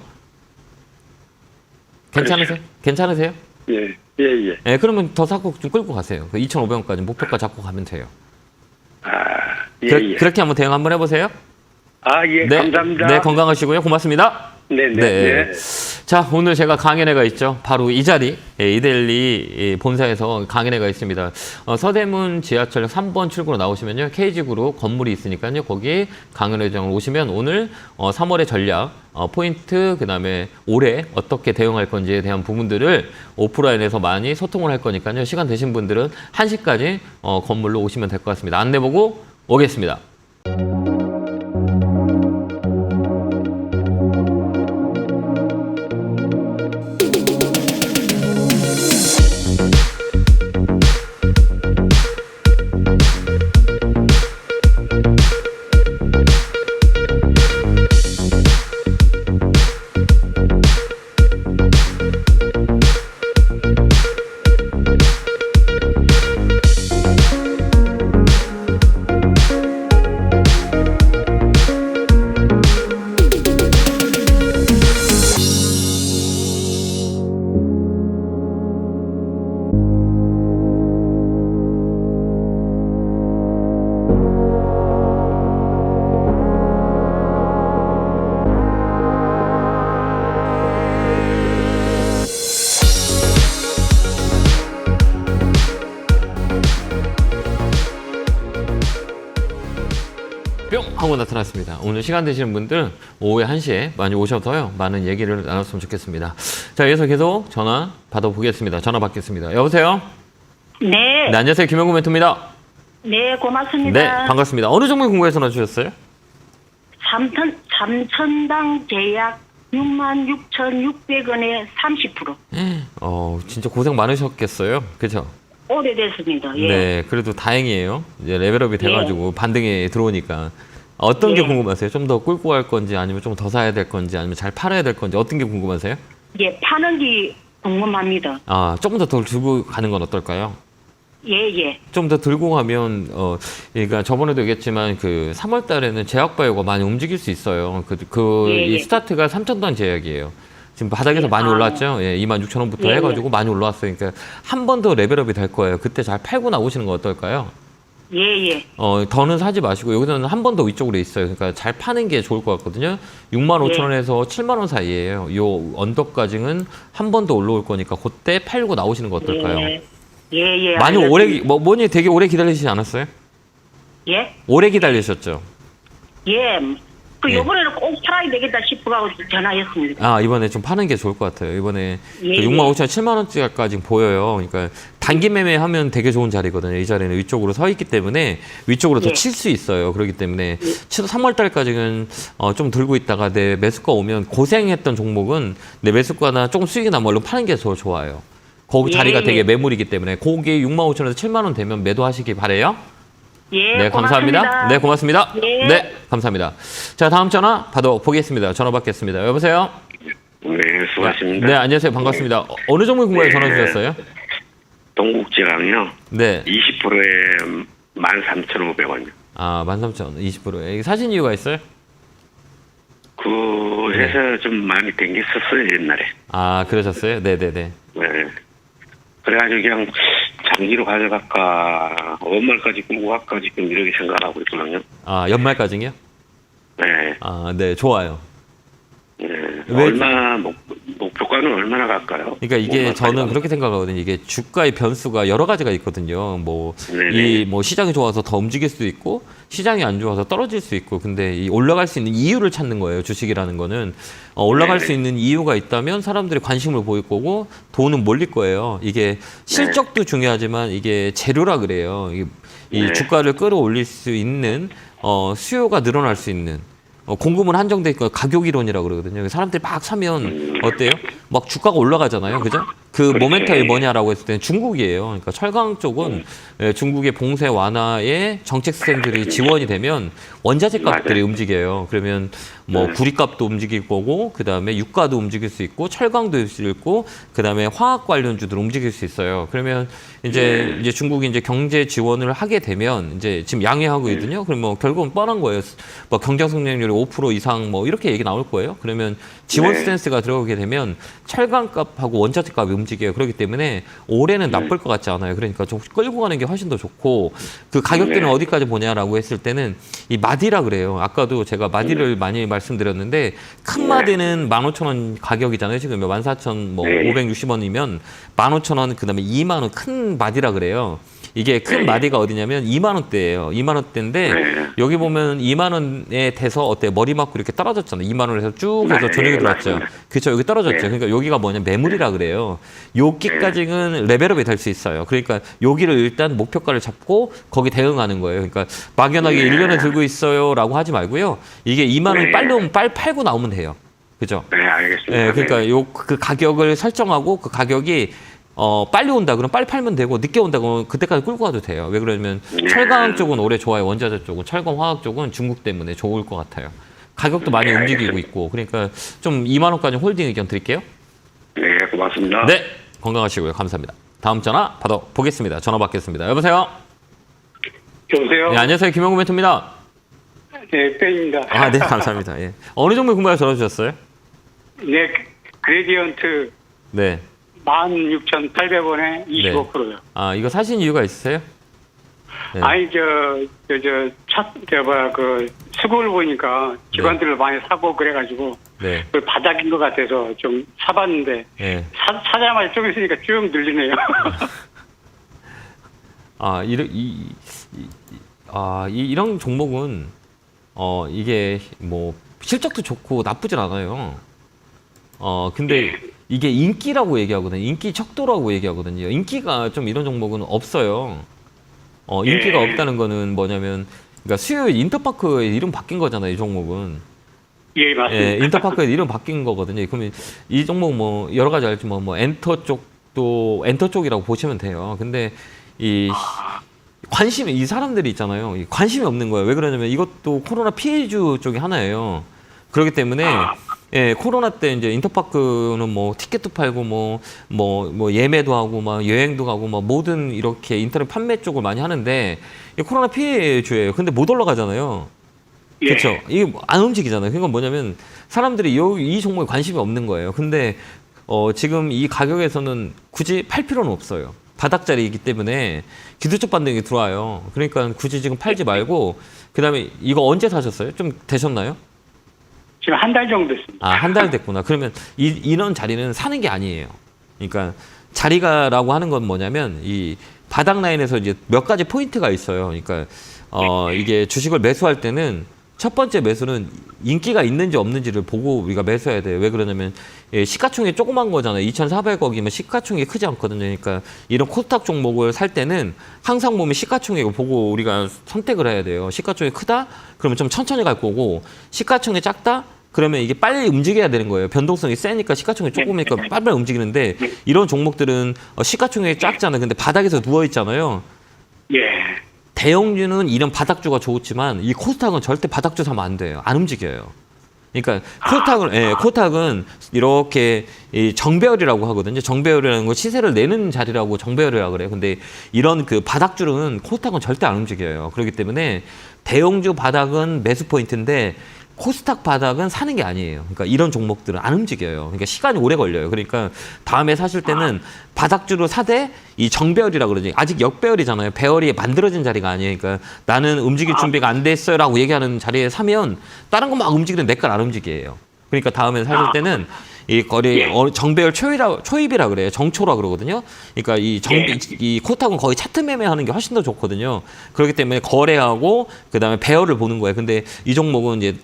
괜찮으세요?
예.
네, 그러면 더 사고 좀 끌고 가세요. 2,500원까지 목표가 잡고 가면 돼요. 그렇게 한번 대응 한번 해보세요.
예,
네,
감사합니다.
네, 건강하시고요. 고맙습니다.
네.
자, 오늘 제가 강연회가 있죠. 바로 이 자리, 이데일리 본사에서 강연회가 있습니다. 서대문 지하철역 3번 출구로 나오시면요. K지구로 건물이 있으니까요. 거기 강연회장을 오시면 오늘 3월의 전략, 포인트, 그 다음에 올해 어떻게 대응할 건지에 대한 부분들을 오프라인에서 많이 소통을 할 거니까요. 시간 되신 분들은 1시까지 건물로 오시면 될 것 같습니다. 안내 보고 오겠습니다. 뿅 하고 나타났습니다. 오늘 시간 되시는 분들 오후에 1시에 많이 오셔서요. 많은 얘기를 나눴으면 좋겠습니다. 자, 여기서 계속 전화 받아보겠습니다. 전화 받겠습니다. 여보세요?
네.
네, 안녕하세요. 김영구 멘토입니다.
네, 고맙습니다.
네, 반갑습니다. 어느 종목 궁금해서 전화 주셨어요?
삼천당 제약 66,600원에 30%.
진짜 고생 많으셨겠어요. 그죠?
오래됐습니다. 예.
네, 그래도 다행이에요. 이제 레벨업이 돼가지고 반등에 들어오니까. 어떤 게 궁금하세요? 좀 더 끌고 갈 건지 아니면 좀 더 사야 될 건지 아니면 잘 팔아야 될 건지 어떤 게 궁금하세요?
예, 파는 게 궁금합니다.
조금 더 들고 가는 건 어떨까요?
예.
좀 더 들고 가면 그러니까 저번에도 얘기했지만 그 3월 달에는 제약바이오가 많이 움직일 수 있어요. 이 스타트가 3,000단 제약이에요. 지금 바닥에서 많이 올랐죠. 26,000원부터 해가지고 많이 올라왔어요. 그러니까 한 번 더 레벨업이 될 거예요. 그때 잘 팔고 나오시는 거 어떨까요?
예.
더는 사지 마시고 여기서는 한 번 더 위쪽으로 있어요. 그러니까 잘 파는 게 좋을 것 같거든요. 65,000원에서 7만 원 사이예요. 요 언덕까지는 한 번 더 올라올 거니까 그때 팔고 나오시는 거 어떨까요?
예.
많이
알겠습니다.
오래 뭐니 되게 오래 기다리시지 않았어요?
예?
오래 기다리셨죠?
예. 그
예.
요번에는 꼭 팔아야 되겠다 싶어가지고 전화했습니다.
아, 이번에 좀 파는 게 좋을 것 같아요. 이번에
예,
그 65,000원, 7만 원짜리까지 보여요. 그러니까 단기 매매하면 되게 좋은 자리거든요. 이 자리는 위쪽으로 서 있기 때문에 위쪽으로 더
예.
칠 수 있어요. 그렇기 때문에 3월 달까지는 좀 들고 있다가 내 매수가 오면 고생했던 종목은 내 매수가나 조금 수익이 나면 얼른 파는 게 더 좋아요. 거기
예,
자리가
예.
되게 매물이기 때문에 거기 65,000원에서 7만 원 되면 매도하시기 바래요.
예,
네, 감사합니다. 네, 고맙습니다.
예.
네, 감사합니다. 자, 다음 전화 받아보겠습니다. 전화 받겠습니다. 여보세요?
네, 수고하십니다.
네, 안녕하세요. 반갑습니다. 어느 종목 궁금해 전화 주셨어요?
동국지랑요.
네.
20%에 13,500원이요.
아, 13,000원, 20%에. 이게 사신 이유가 있어요?
그 해서 좀 마음이 땡겼었어요, 옛날에.
아, 그러셨어요? 네네네.
네. 그래가지고 그냥 장기로 가져갈까, 연말까지 끌고 갈까 지금 이렇게 생각하고 있거든요.
아, 연말까지요?
네.
아, 네, 좋아요.
네.
왜-
얼마, 목표가는 얼마나 갈까요?
그러니까 이게
얼마까지
저는
가면?
그렇게 생각하거든요. 이게 주가의 변수가 여러 가지가 있거든요. 뭐,
네네.
뭐 시장이 좋아서 더 움직일 수도 있고, 시장이 안 좋아서 떨어질 수 있고, 근데 이 올라갈 수 있는 이유를 찾는 거예요. 주식이라는 거는. 올라갈
네네.
수 있는 이유가 있다면 사람들이 관심을 보일 거고, 돈은 몰릴 거예요. 이게 실적도 중요하지만 이게 재료라 그래요. 이
네.
주가를 끌어올릴 수 있는, 수요가 늘어날 수 있는, 공급은 한정돼 있고 가격 이론이라고 그러거든요. 사람들이 막 사면 어때요? 막 주가가 올라가잖아요. 그죠? 그
그렇지.
모멘텀이 뭐냐라고 했을 때는 중국이에요. 그러니까 철강 쪽은 중국의 봉쇄 완화에 정책 수행들이 지원이 되면 원자재 값들이
맞아요.
움직여요. 그러면 뭐
네.
구리값도 움직일 거고, 그 다음에 유가도 움직일 수 있고, 철강도 있고, 그 다음에 화학 관련주들 움직일 수 있어요. 그러면 이제 중국이 이제 경제 지원을 하게 되면 이제 지금 양해하고 있거든요. 그럼 뭐 결국은 뻔한 거예요. 뭐 경제 성장률이 5% 이상 뭐 이렇게 얘기 나올 거예요. 그러면 지원
네.
스탠스가 들어가게 되면 철강값하고 원자재 값이 움직여요. 그렇기 때문에 올해는 나쁠 것 같지 않아요. 그러니까 좀 끌고 가는 게 훨씬 더 좋고, 그 가격대는
네.
어디까지 보냐라고 했을 때는 이 마디라 그래요. 아까도 제가 마디를 많이 말씀드렸는데, 큰 마디는 15,000원 가격이잖아요. 지금 14,560원이면 15,000원, 그다음에 2만 원 큰 마디라 그래요. 이게 큰 마디가 어디냐면 2만 원대예요. 2만 원대인데
네.
여기 보면 2만 원에 돼서 어때 머리 맞고 이렇게 떨어졌잖아요. 2만 원에서 쭉 해서
네,
저녁에 들어왔죠.
맞습니다.
그렇죠. 여기 떨어졌죠.
네.
그러니까 여기가 뭐냐 매물이라 그래요. 여기까지는 레벨업이 될 수 있어요. 그러니까 여기를 일단 목표가를 잡고 거기 대응하는 거예요. 그러니까 막연하게 1년에 들고 있어요라고 하지 말고요. 이게 2만 원이
네.
빨리 오면 빨리 팔고 나오면 돼요. 그죠?
네, 알겠습니다.
예, 그러니까 그 가격을 설정하고 그 가격이 빨리 온다 그러면 빨리 팔면 되고, 늦게 온다 그러면 그때까지 끌고 가도 돼요. 왜 그러냐면 철강 쪽은 올해 좋아요. 원자재 쪽은, 철강 화학 쪽은 중국 때문에 좋을 것 같아요. 가격도 많이 움직이고 있고, 그러니까 좀 2만 원까지 홀딩 의견 드릴게요.
네, 고맙습니다.
네, 건강하시고요. 감사합니다. 다음 전화 받아보겠습니다. 전화 받겠습니다. 여보세요.
여보세요?
네, 안녕하세요. 김영구 멘토입니다.
네, 땡입니다.
아, 네, 감사합니다. 예. 어느 종목 궁금해서 전화 주셨어요?
네, 그레디언트
네.
16,800원에 25%요.
아, 이거 사신 이유가 있으세요? 네.
아니, 수급을 보니까 기관들을 많이 사고 그래가지고,
네.
그 바닥인 것 같아서 좀 사봤는데,
네.
사자마자 좀 있으니까 쭉 늘리네요.
아, 이런 종목은 이게 뭐 실적도 좋고 나쁘진 않아요. 근데 이게 인기라고 얘기하거든요. 인기 척도라고 얘기하거든요. 인기가 좀 이런 종목은 없어요. 인기가 없다는 거는 뭐냐면, 그러니까 수요일 인터파크의 이름 바뀐 거잖아요. 이 종목은.
예, 맞습니다.
예, 인터파크의 이름 바뀐 거거든요. 그러면 이 종목 뭐 여러 가지 알지만 뭐 엔터 쪽이라고 보시면 돼요. 근데 이 사람들이 있잖아요. 관심이 없는 거예요. 왜 그러냐면 이것도 코로나 피해주 쪽이 하나예요. 그렇기 때문에 예, 코로나 때 이제 인터파크는 뭐 티켓도 팔고 뭐 예매도 하고 막 여행도 가고 막 모든 이렇게 인터넷 판매 쪽을 많이 하는데, 이 코로나 피해주예요. 근데 못 올라가잖아요. 그렇죠. 이게 안 움직이잖아요. 그러니까 뭐냐면 사람들이 이 종목에 관심이 없는 거예요. 근데 지금 이 가격에서는 굳이 팔 필요는 없어요. 바닥 자리이기 때문에 기술적 반등이 들어와요. 그러니까 굳이 지금 팔지 말고 그다음에 이거 언제 사셨어요? 좀 되셨나요?
지금 한 달 정도 됐습니다.
아, 한 달 됐구나. 그러면 이런 자리는 사는 게 아니에요. 그러니까 자리가라고 하는 건 뭐냐면 이 바닥 라인에서 이제 몇 가지 포인트가 있어요. 그러니까 이게 주식을 매수할 때는 첫 번째 매수는 인기가 있는지 없는지를 보고 우리가 매수해야 돼요. 왜 그러냐면 시가총액이 조그만 거잖아요. 2,400억이면 시가총액이 크지 않거든요. 그러니까 이런 코스닥 종목을 살 때는 항상 보면 시가총액을 보고 우리가 선택을 해야 돼요. 시가총액이 크다? 그러면 좀 천천히 갈 거고 시가총액이 작다? 그러면 이게 빨리 움직여야 되는 거예요. 변동성이 세니까 시가총액이 조금이니까 빨리 움직이는데 이런 종목들은 시가총액이 작잖아요. 근데 바닥에서 누워 있잖아요.
예.
대형주는 이런 바닥주가 좋지만 이 코스닥은 절대 바닥주 사면 안 돼요. 안 움직여요. 그러니까 코스닥은 이렇게 이 정배열이라고 하거든요. 정배열이라는 거 시세를 내는 자리라고 정배열이라고 그래요. 근데 이런 그 바닥주는 코스닥은 절대 안 움직여요. 그렇기 때문에 대형주 바닥은 매수 포인트인데 코스닥 바닥은 사는 게 아니에요. 그러니까 이런 종목들은 안 움직여요. 그러니까 시간이 오래 걸려요. 그러니까 다음에 사실 때는 바닥주로 사되 이 정배열이라고 그러지. 아직 역배열이잖아요. 배열이 만들어진 자리가 아니에요. 그러니까 나는 움직일 준비가 안 됐어요라고 얘기하는 자리에 사면 다른 거 막 움직이는 내 걸 안 움직여요. 그러니까 다음에 사실 때는 이 거리 정배열 초입이라 그래요. 정초라 그러거든요. 그러니까 이 코스닥은 거의 차트 매매하는 게 훨씬 더 좋거든요. 그렇기 때문에 거래하고 그다음에 배열을 보는 거예요. 근데 이 종목은 이제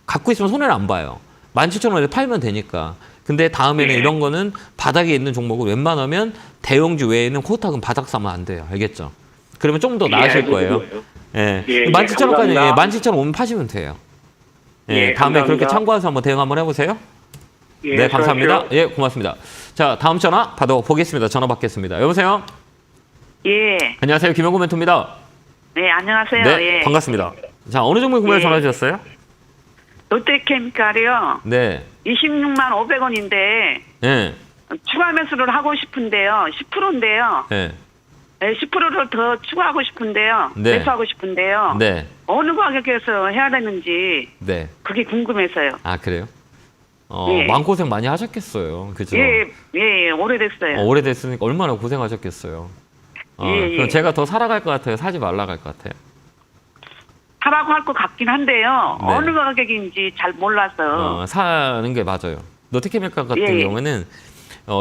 갖고 있으면 손해를 안 봐요. 17,000원에 팔면 되니까. 근데 다음에는 이런 거는 바닥에 있는 종목을 웬만하면 대형주 외에는 코스닥은 바닥 사면 안 돼요. 알겠죠? 그러면 좀 더 나으실 거예요. 예. 17,000원까지 17,000원 오면 파시면 돼요. 예. 다음에 그렇게 참고해서 한번 대응 한번 해보세요. 네, 감사합니다. 예, 고맙습니다. 자, 다음 전화 받아보겠습니다. 전화 받겠습니다. 여보세요?
예.
안녕하세요. 김영구 멘토입니다.
네, 안녕하세요.
네,
예.
반갑습니다. 자, 어느 종목 궁금해서 전화 주셨어요?
롯데케미칼이요.
네.
26만 500원인데
예.
추가 매수를 하고 싶은데요. 10%인데요.
예.
네, 10%를 더 추가하고 싶은데요.
네.
매수하고 싶은데요.
네.
어느 가격에서 해야 되는지
네.
그게 궁금해서요.
아, 그래요?
예.
마음고생 많이 하셨겠어요. 그죠?
예, 오래됐어요.
오래됐으니까 얼마나 고생하셨겠어요.
예.
그럼 제가 더 살아갈 것 같아요? 사지 말라 갈 것 같아요?
하라고 할 것 같긴 한데요.
네.
어느 가격인지 잘 몰라서.
사는 게 맞아요. 롯데케미칼 같은
예.
경우에는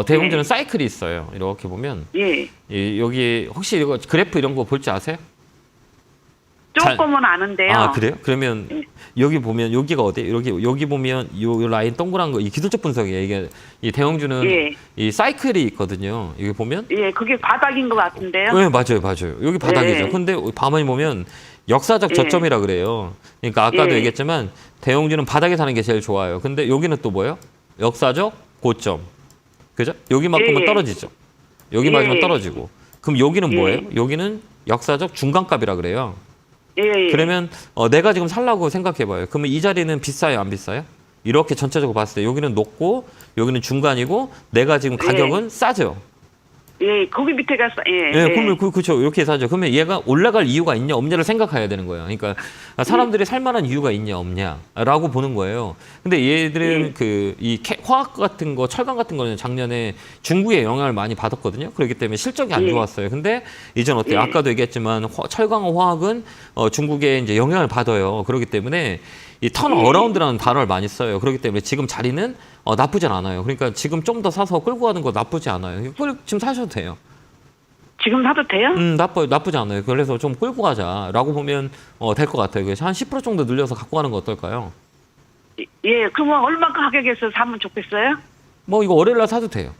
대형주는 사이클이 있어요. 이렇게 보면
예.
여기 혹시 이거 그래프 이런 거 볼 줄 아세요?
조금은 아는데요.
아, 그래요? 그러면 여기 보면 여기가 어디? 여기 보면 요 라인 동그란 거 이 기술적 분석이에요. 이게 이 대형주는
예.
이 사이클이 있거든요. 여기 보면
예, 그게 바닥인 것 같은데요.
네, 맞아요. 여기 바닥이죠.
예.
근데 가만히 보면 역사적
예.
저점이라 그래요. 그러니까 아까도
예.
얘기했지만 대형주는 바닥에 사는 게 제일 좋아요. 근데 여기는 또 뭐예요? 역사적 고점. 그죠? 여기만큼은
예.
떨어지죠. 여기
예.
맞으면 떨어지고. 그럼 여기는
예.
뭐예요? 여기는 역사적 중간값이라 그래요.
예.
그러면 내가 지금 살라고 생각해봐요. 그러면 이 자리는 비싸요, 안 비싸요? 이렇게 전체적으로 봤을 때 여기는 높고 여기는 중간이고 내가 지금 가격은 싸죠.
예, 거기 밑에가
그러면 그렇죠. 이렇게 사죠. 그러면 얘가 올라갈 이유가 있냐 없냐를 생각해야 되는 거예요. 그러니까 사람들이 살만한 이유가 있냐 없냐라고 보는 거예요. 근데 얘들은 이 화학 같은 거, 철강 같은 거는 작년에 중국의 영향을 많이 받았거든요. 그렇기 때문에 실적이 안 좋았어요. 근데 이제는 어때요? 아까도 얘기했지만 철강과 화학은 중국의 이제 영향을 받아요. 그렇기 때문에 이 턴 어라운드라는 단어를 많이 써요. 그렇기 때문에 지금 자리는 나쁘진 않아요. 그러니까 지금 좀 더 사서 끌고 가는 거 나쁘지 않아요. 지금 사셔도 돼요.
지금 사도 돼요?
나쁘지 않아요. 그래서 좀 끌고 가자라고 보면 될 것 같아요. 그래서 한 10% 정도 늘려서 갖고 가는 거 어떨까요?
예, 그러면 얼마 가격에서 사면 좋겠어요?
뭐 이거 월요일 날 사도 돼요.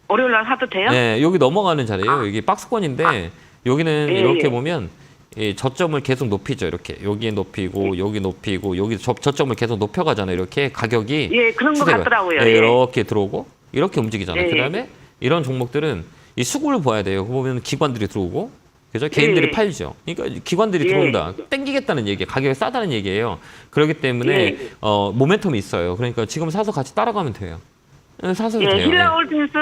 월요일 날 사도 돼요?
네, 여기 넘어가는 자리예요. 여기 박스권인데 여기는
예,
이렇게
예.
보면 이 저점을 계속 높이죠. 이렇게 여기 높이고 여기 높이고 여기 저점을 계속 높여가잖아요. 이렇게 가격이
예, 그런 것
추세가,
같더라고요.
예,
예.
이렇게 들어오고 이렇게 움직이잖아요.
예, 예.
그다음에 이런 종목들은 이 수급을 봐야 돼요. 보면 기관들이 들어오고 그죠? 개인들이
예.
팔죠. 그러니까 기관들이
예.
들어온다. 땡기겠다는 얘기예요. 가격이 싸다는 얘기예요. 그렇기 때문에
예.
모멘텀이 있어요. 그러니까 지금 사서 같이 따라가면 돼요. 사서도
예,
돼요.
힐라홀딩스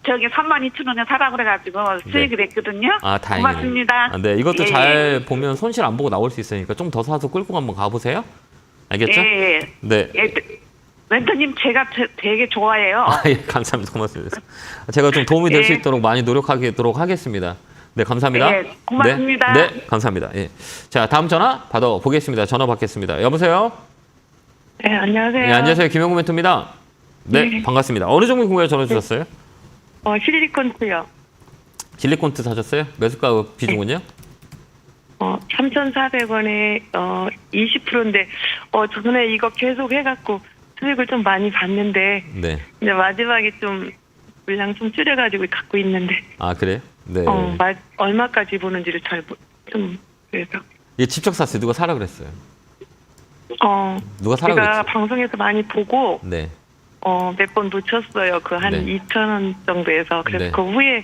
저기 32,000원에 사라 그래가지고 수익을 했거든요.
다행이네요.
고맙습니다.
네, 이것도
예,
잘 보면 손실 안 보고 나올 수 있으니까 좀 더 사서 끌고 한번 가보세요. 알겠죠?
예.
네.
예. 멘토님 제가 되게 좋아해요.
아, 예, 감사합니다. 고맙습니다. 제가 좀 도움이 될 수
네.
있도록 많이 노력하도록 하겠습니다. 네, 감사합니다.
네, 고맙습니다.
네, 네, 감사합니다. 예. 자, 다음 전화 받아보겠습니다. 전화 받겠습니다. 여보세요?
네, 안녕하세요.
네, 안녕하세요. 김영구 멘토입니다. 네,
네.
반갑습니다. 어느 종목 궁금해 전화 주셨어요?
실리콘트요.
실리콘트 사셨어요? 매수가 비중은요?
3,400원에 20%인데 전에 이거 계속 해갖고 수익을 좀 많이 봤는데
네.
이제 마지막에 좀 물량 좀 줄여가지고 갖고 있는데
아, 그래요? 네.
얼마까지 보는지를 좀 그래서
예, 직접 샀어요. 누가 사라 그랬어요? 누가 사라
제가
그랬어요?
방송에서 많이 보고
네.
몇 번 놓쳤어요. 그 한
네.
2,000원 정도에서 그래서
네.
그 후에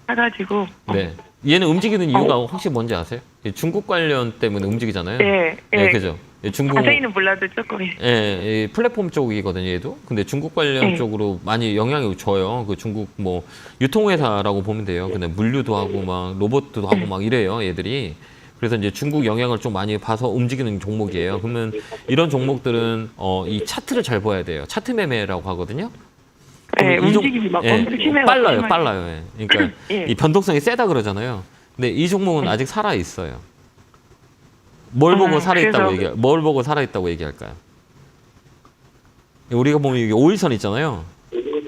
사가지고
네. 얘는 움직이는 이유가 혹시 뭔지 아세요? 예, 중국 관련 때문에 움직이잖아요.
네,
네, 그죠. 예, 중국
자세히는 몰라도 조금
예, 플랫폼 쪽이거든요, 얘도. 근데 중국 관련
네.
쪽으로 많이 영향이 줘요. 그 중국 뭐 유통회사라고 보면 돼요. 근데 물류도 하고 막 로봇도 하고 막 이래요, 얘들이. 그래서 이제 중국 영향을 좀 많이 봐서 움직이는 종목이에요. 그러면 이런 종목들은 이 차트를 잘 봐야 돼요. 차트 매매라고 하거든요.
네,
이 종-
움직임이 막
예,
엄청 심해요.
빨라요. 예. 그러니까
예.
이 변동성이 세다 그러잖아요. 근데 이 종목은 아직 살아 있어요. 뭘 보고 살아 있다고 뭘 보고 살아 있다고 얘기할까요? 우리가 보면 이게 5일선 있잖아요.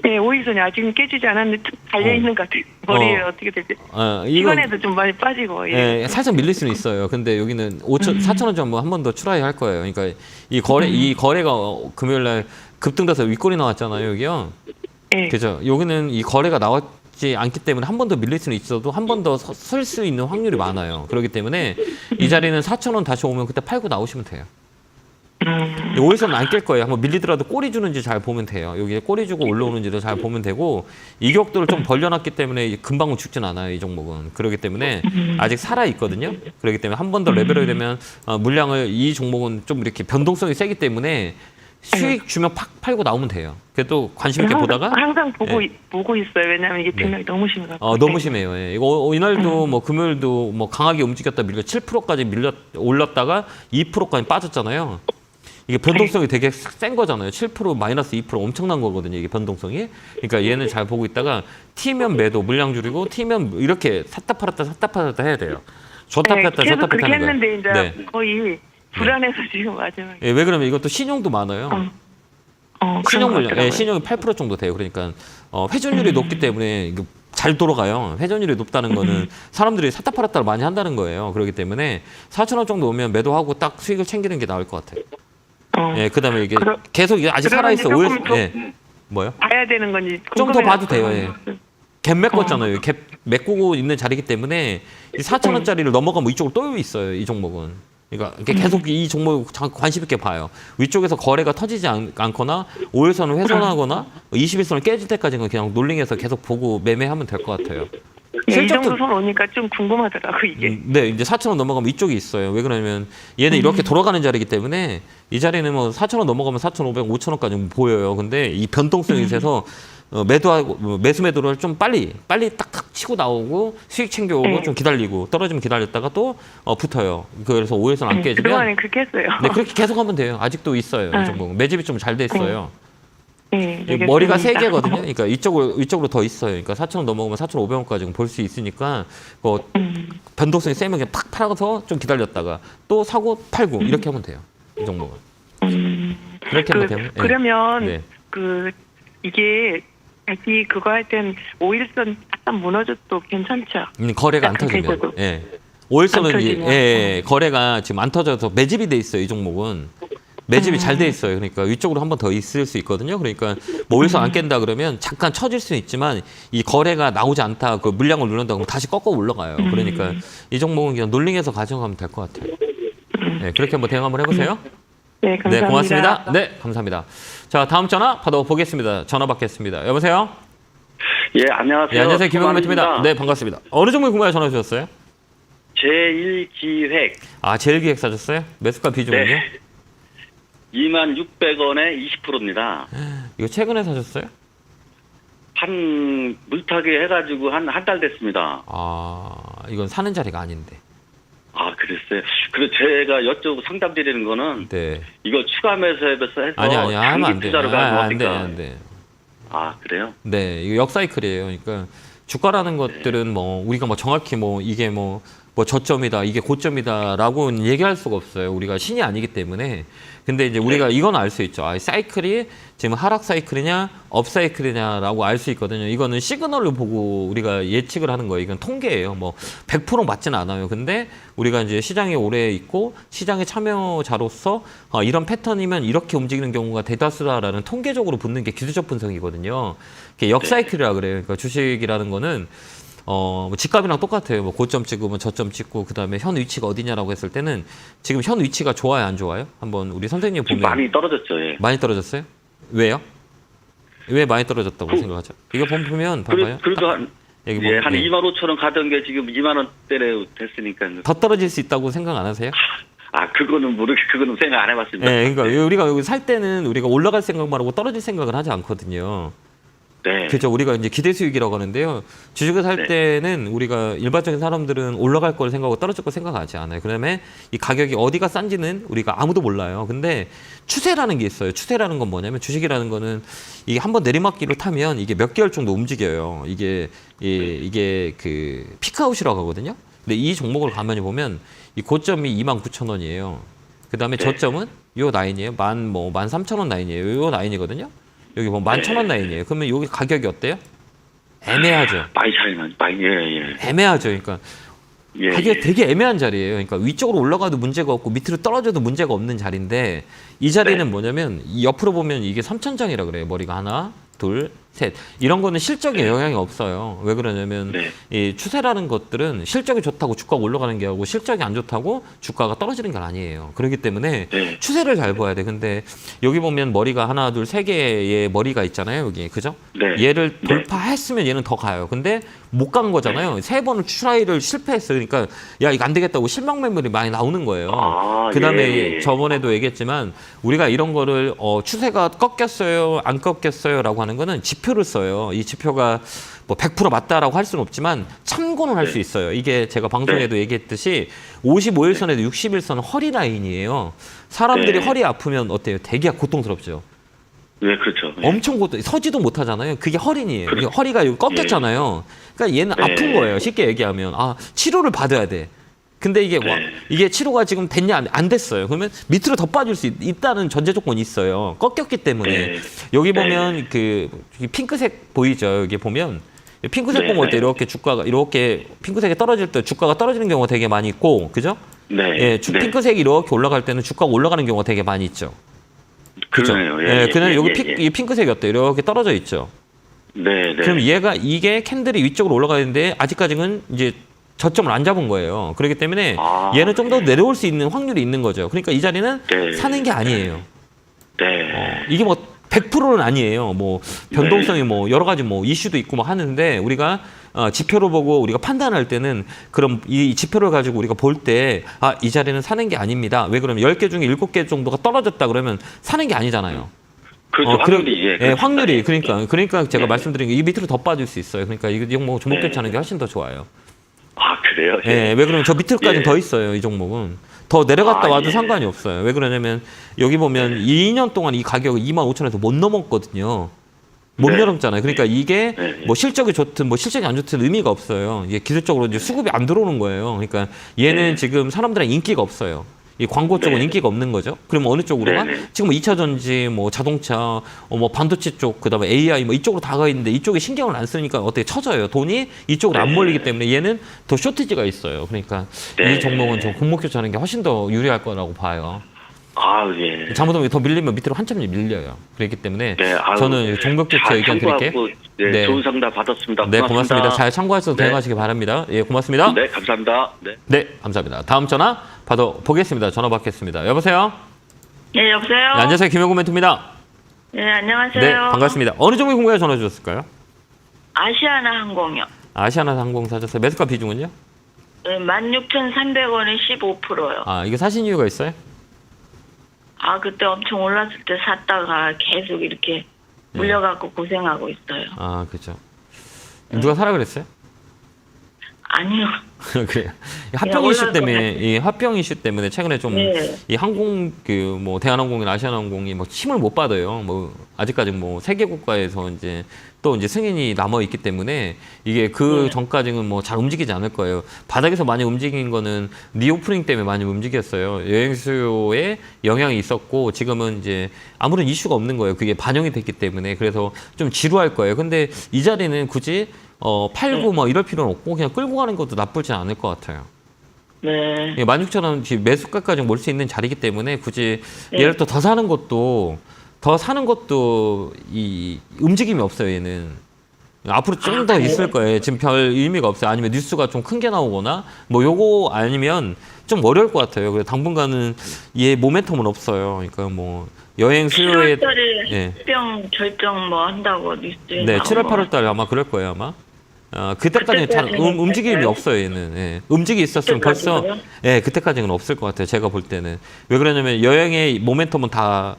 네, 오이선이 아직은 깨지지 않았는데 툭 달려있는 것 같아요. 머리에 어떻게 될지.
이건
시간에도 좀 많이 빠지고.
예, 살짝 밀릴 수는 있어요. 근데 여기는 4,000원 정도 한 번 더 추라이 할 거예요. 그러니까 이 거래가 금요일 날 급등돼서 윗골이 나왔잖아요, 여기요.
예.
그죠? 여기는 이 거래가 나왔지 않기 때문에 한 번 더 밀릴 수는 있어도 한 번 더 설 수 있는 확률이 많아요. 그렇기 때문에 이 자리는 4,000원 다시 오면 그때 팔고 나오시면 돼요. 5일선은 안 깰 거예요. 한번 밀리더라도 꼬리 주는지 잘 보면 돼요. 여기에 꼬리 주고 올라오는지도 잘 보면 되고 이격도를 좀 벌려놨기 때문에 금방 죽진 않아요. 이 종목은. 그렇기 때문에 아직 살아 있거든요. 그렇기 때문에 한 번 더 레벨이 되면 물량을 이 종목은 좀 이렇게 변동성이 세기 때문에 수익 주면 팍 팔고 나오면 돼요. 그래도 관심 있게 보다가
항상
예.
보고 있어요. 왜냐하면 이게 등락이 너무 심해가지고.
너무 심해요. 예. 이거 이날도 뭐 금요일도 뭐 강하게 움직였다 밀려 7%까지 올랐다가 2%까지 빠졌잖아요. 이게 변동성이 되게 센 거잖아요. 7% 마이너스 2% 엄청난 거거든요. 이게 변동성이. 그러니까 얘는 잘 보고 있다가 T면 매도 물량 줄이고 T면 이렇게 샀다 팔았다 해야 돼요. 줬다 폈다
계속
줬다
그렇게
폈다 하는
했는데
거예요.
이제 거의 불안해서 지금 마지막에.
예, 왜 그러면 이것도 신용도 많아요. 신용 물량, 예, 신용이 8% 정도 돼요. 그러니까 회전율이 높기 때문에 이거 잘 돌아가요. 회전율이 높다는 거는 사람들이 샀다 팔았다를 많이 한다는 거예요. 그렇기 때문에 4,000원 정도 오면 매도하고 딱 수익을 챙기는 게 나을 것 같아요. 예, 그다음에 이게 계속 이게 아직 살아 있어. 예. 뭐요?
봐야 되는 건지
좀 더 봐도 돼요.
궁금해요.
예. 갭 메꿨잖아요. 갭 메꾸고 있는 자리이기 때문에 이 4,000원짜리를 넘어가면 이쪽으로 또 있어요. 이 종목은. 그러니까 이렇게 계속 이 종목 관심 있게 봐요. 위쪽에서 거래가 터지지 않거나 5일선을 훼손하거나 21선을 깨질 때까지는 그냥 놀링해서 계속 보고 매매하면 될 것 같아요.
이 정도 손 오니까 좀 궁금하더라고 이게.
네, 이제 4,000원 넘어가면 이쪽이 있어요. 왜 그러냐면 얘는 이렇게 돌아가는 자리이기 때문에 이 자리는 뭐 4,000원 넘어가면 4,500, 5,000원까지 보여요. 근데 이 변동성이 있어서 매수매도를 좀 빨리 딱딱 치고 나오고 수익 챙겨오고 좀 기다리고 떨어지면 기다렸다가 또 붙어요. 그래서 5일선 안 깨지면
그동안에 그렇게 했어요.
네, 그렇게 계속 하면 돼요. 아직도 있어요. 이 종목 매집이 좀 잘 돼 있어요.
네,
머리가 세
알겠습니다.
개거든요. 그러니까 이쪽으로 더 있어요. 그러니까 4,000원 넘어가면 4,500원까지 볼 수 있으니까 변동성이 세면 그냥 팍 팔아서 좀 기다렸다가 또 사고 팔고 이렇게 하면 돼요. 이 종목은. 그렇게 하면 돼요. 네.
그러면
네.
이게 다시 그거 할 땐 5일선 약간 무너져도 괜찮죠?
거래가 안
약간
터지면.
계속.
예. 5일선은
안 터지면.
거래가 지금 안 터져서 매집이 돼 있어요. 이 종목은. 매집이 잘 돼 있어요. 그러니까 위쪽으로 한 번 더 있을 수 있거든요. 그러니까 뭐 5일선 안 깬다 그러면 잠깐 처질 수는 있지만 이 거래가 나오지 않다. 그 물량을 누른다 그러면 다시 꺾어 올라가요. 그러니까 이 종목은 그냥 놀링해서 가져가면 될 것 같아요. 네, 그렇게 한번 대응 한번 해보세요.
네, 감사합니다.
네, 고맙습니다. 네, 감사합니다. 자, 다음 전화 받아보겠습니다. 전화 받겠습니다. 여보세요?
예, 안녕하세요.
네, 안녕하세요. 김영구 멘토입니다. 네, 반갑습니다. 어느 종목에 궁금해 전화 주셨어요?
제1기획.
아, 제일기획 사셨어요? 매수가 비중은요?
네. 26,000원에 20%입니다.
이거 최근에 사셨어요?
한 물타기 해가지고 한 달 됐습니다.
아, 이건 사는 자리가 아닌데.
아, 글쎄요. 그리고 제가 여쭤보고 상담 드리는 거는
네.
이거 추가 매수해서 해서
아니 하면 안 돼.
투자로 가면
안 돼.
어떨까?
안 돼.
아, 그래요?
네, 이거 역사이클이에요. 그러니까 주가라는 것들은 뭐 우리가 뭐 정확히 뭐 이게 뭐 저점이다, 이게 고점이다라고 얘기할 수가 없어요. 우리가 신이 아니기 때문에. 근데 이제 우리가 이건 알 수 있죠. 아, 사이클이 지금 하락 사이클이냐, 업 사이클이냐라고 알 수 있거든요. 이거는 시그널을 보고 우리가 예측을 하는 거예요. 이건 통계예요. 뭐 100% 맞지는 않아요. 근데 우리가 이제 시장에 오래 있고 시장의 참여자로서 이런 패턴이면 이렇게 움직이는 경우가 대다수다라는 통계적으로 붙는 게 기술적 분석이거든요. 이게 역사이클이라 그래요. 그러니까 주식이라는 거는 뭐 집값이랑 똑같아요. 뭐 고점 찍고, 뭐 저점 찍고, 그 다음에 현 위치가 어디냐라고 했을 때는 지금 현 위치가 좋아요, 안 좋아요? 한번 우리 선생님 보면
많이 떨어졌죠. 예.
많이 떨어졌어요? 왜요? 왜 많이 떨어졌다고 생각하죠? 이거 보면 봐봐요.
그래도 한
여기
예,
보면,
한
네.
2만 5천 원 가던 게 지금 2만 원대로 됐으니까.
더 떨어질 수 있다고 생각 안 하세요?
그거는 그거는 생각 안 해봤습니다.
네, 그러니까 우리가 여기 살 때는 우리가 올라갈 생각만 하고 떨어질 생각을 하지 않거든요.
네.
그렇죠. 우리가 이제 기대 수익이라고 하는데요. 주식을 살
네.
때는 우리가 일반적인 사람들은 올라갈 걸 생각하고 떨어질 걸 생각하지 않아요. 그다음에 이 가격이 어디가 싼지는 우리가 아무도 몰라요. 근데 추세라는 게 있어요. 추세라는 건 뭐냐면 주식이라는 거는 이게 한번 내리막길을 타면 이게 몇 개월 정도 움직여요. 이게 그 피크아웃이라고 하거든요. 근데 이 종목을 가만히 보면 이 고점이 29,000원이에요. 그다음에
네.
저점은 요 라인이에요. 13,000원 라인이에요. 요 라인이거든요. 여기 뭐 11,000원 라인이에요. 그러면 여기 가격이 어때요? 애매하죠.
많이 차이나. 예.
애매하죠. 그러니까
예.
가격이 되게 애매한 자리예요. 그러니까 위쪽으로 올라가도 문제가 없고 밑으로 떨어져도 문제가 없는 자리인데 이 자리는
네.
뭐냐면 이 옆으로 보면 이게 3천장이라 그래요. 머리가 하나, 둘, 셋. 이런 거는 실적에 영향이 없어요. 왜 그러냐면
네.
이 추세라는 것들은 실적이 좋다고 주가가 올라가는 게 아니고 실적이 안 좋다고 주가가 떨어지는 건 아니에요. 그렇기 때문에
네.
추세를 잘 봐야 돼. 근데 여기 보면 머리가 하나, 둘, 세 개의 머리가 있잖아요. 여기. 그죠?
네.
얘를
네.
돌파했으면 얘는 더 가요. 근데 못 간 거잖아요. 세 번을 트라이를 실패했어요. 그러니까 야, 이거 안 되겠다고 실망 매물이 많이 나오는 거예요. 그다음에
예.
저번에도 얘기했지만 우리가 이런 거를 추세가 꺾였어요, 안 꺾였어요라고 하는 거는 지표를 써요. 이 지표가 뭐 100% 맞다라고 할 수는 없지만 참고는 할 수 있어요. 이게 제가 방송에도 얘기했듯이 55일선에도 61선은 허리 라인이에요. 사람들이
네.
허리 아프면 어때요? 되게 고통스럽죠.
네, 그렇죠. 예.
엄청 서지도 못하잖아요. 그게 허리니에요. 이게 허리가 여기 꺾였잖아요. 그러니까 얘는
네.
아픈 거예요. 쉽게 얘기하면 치료를 받아야 돼. 근데 이게 이게 치료가 지금 됐냐 안 됐어요. 그러면 밑으로 더 빠질 수 있다는 전제 조건이 있어요. 꺾였기 때문에
네.
여기 보면 그 핑크색 보이죠? 여기 보면 핑크색
네.
보면 어때? 이렇게 주가가 이렇게 핑크색이 떨어질 때 주가가 떨어지는 경우가 되게 많이 있고, 그죠?
네.
예,
네.
핑크색이 이렇게 올라갈 때는 주가가 올라가는 경우가 되게 많이 있죠. 그죠?
그러네요.
예, 그냥 여기
예.
이 핑크색이 어때? 이렇게 떨어져 있죠.
네.
그럼 이게 캔들이 위쪽으로 올라가는데 아직까지는 이제 저점을 안 잡은 거예요. 그렇기 때문에 얘는 좀 더 내려올 수 있는 확률이 있는 거죠. 그러니까 이 자리는
네.
사는 게 아니에요.
네.
이게 뭐 100%는 아니에요. 뭐 변동성이 뭐 여러 가지 뭐 이슈도 있고 뭐 하는데 우리가 지표로 보고 우리가 판단할 때는 그럼 이 지표를 가지고 우리가 볼 때 이 자리는 사는 게 아닙니다. 왜 그러면 10개 중에 7개 정도가 떨어졌다 그러면 사는 게 아니잖아요.
그렇죠. 확률이
확률이 그러니까 제가
네.
말씀드린 게 이 밑으로 더 빠질 수 있어요. 그러니까 이 종목 종목 교체하는 게 훨씬 더 좋아요.
그래요?
예, 왜 그러면 저 밑으로까지는
예.
더 있어요. 이 종목은 더 내려갔다 와도
예.
상관이 없어요. 왜 그러냐면 여기 보면 2년 동안 이 가격을 25,000원에서 못 넘었거든요. 못
네.
넘었잖아요. 그러니까 이게
네.
뭐 실적이 좋든 뭐 실적이 안 좋든 의미가 없어요. 이게 기술적으로 이제 수급이 안 들어오는 거예요. 그러니까 얘는
네.
지금 사람들한테 인기가 없어요. 이 광고 쪽은
네.
인기가 없는 거죠. 그러면 어느 쪽으로가?
네.
지금 뭐 2차 전지, 뭐 자동차, 뭐 반도체 쪽, 그다음에 AI 뭐 이쪽으로 다가 있는데 이쪽에 신경을 안 쓰니까 어떻게 쳐져요. 돈이 이쪽으로 안
네.
몰리기 때문에 얘는 더 쇼티지가 있어요. 그러니까
네.
이 종목은 좀 공목 교체하는 게 훨씬 더 유리할 거라고 봐요.
예.
잘못하면 더 밀리면 밑으로 한참 밀려요. 그렇기 때문에
네.
저는 종목 교체 의견 드릴게요.
네,
네.
좋은 상담 받았습니다.
네, 고맙습니다. 잘 참고하셔서
네.
대응하시기 바랍니다. 예, 고맙습니다.
네, 감사합니다. 네.
네, 감사합니다. 다음 전화 받아보겠습니다. 전화 받겠습니다. 여보세요?
네, 여보세요?
네, 안녕하세요. 김영구 멘토입니다.
네, 안녕하세요.
네, 반갑습니다. 어느 종목 궁금해 전화 주셨을까요?
아시아나 항공이요.
아시아나 항공 사셨어요. 매수가 비중은요?
네, 16,300원에 15%요.
이게 사신 이유가 있어요?
그때 엄청 올랐을 때 샀다가 계속 이렇게 물려갖고 고생하고 있어요.
그렇죠. 누가 사라 그랬어요?
아니요.
그래요. 화평 이슈
올라갈
때문에
것
이 화평 이슈 때문에 최근에 좀
네.
이 항공 그 뭐 대한항공이나 아시아나항공이 뭐 힘을 못 받아요. 뭐 아직까지 뭐 세계 국가에서 이제 또 이제 승인이 남아 있기 때문에 이게 그
네.
전까지는 뭐 잘 움직이지 않을 거예요. 바닥에서 많이 움직인 거는 리오프닝 때문에 많이 움직였어요. 여행 수요에 영향이 있었고 지금은 이제 아무런 이슈가 없는 거예요. 그게 반영이 됐기 때문에 그래서 좀 지루할 거예요. 근데 이 자리는 굳이 팔고 뭐 이럴 필요는 없고 그냥 끌고 가는 것도 나쁘지 않을 것 같아요.
네.
16,000원 지금 매수가까지 몰 수 있는 자리이기 때문에 굳이
네.
얘를 또 더 사는 것도 이 움직임이 없어요. 얘는 앞으로 좀 더 있을 거예요. 지금 별 의미가 없어요. 아니면 뉴스가 좀 큰 게 나오거나 뭐 요거 아니면 좀 어려울 것 같아요. 그래서 당분간은 얘 모멘텀은 없어요. 그러니까 뭐 여행 수요에
7월달에
예.
합병 결정 뭐 한다고 뉴스에
네,
나온
7월,
거.
8월 달에 아마 그럴 거예요, 아마. 그때까지는 잘
그때까지는
움직임이
될까요?
없어요, 얘는. 예. 움직이 있었으면 벌써,
그때까지는요?
예, 그때까지는 없을 것 같아요, 제가 볼 때는. 왜 그러냐면 여행의 모멘텀은 다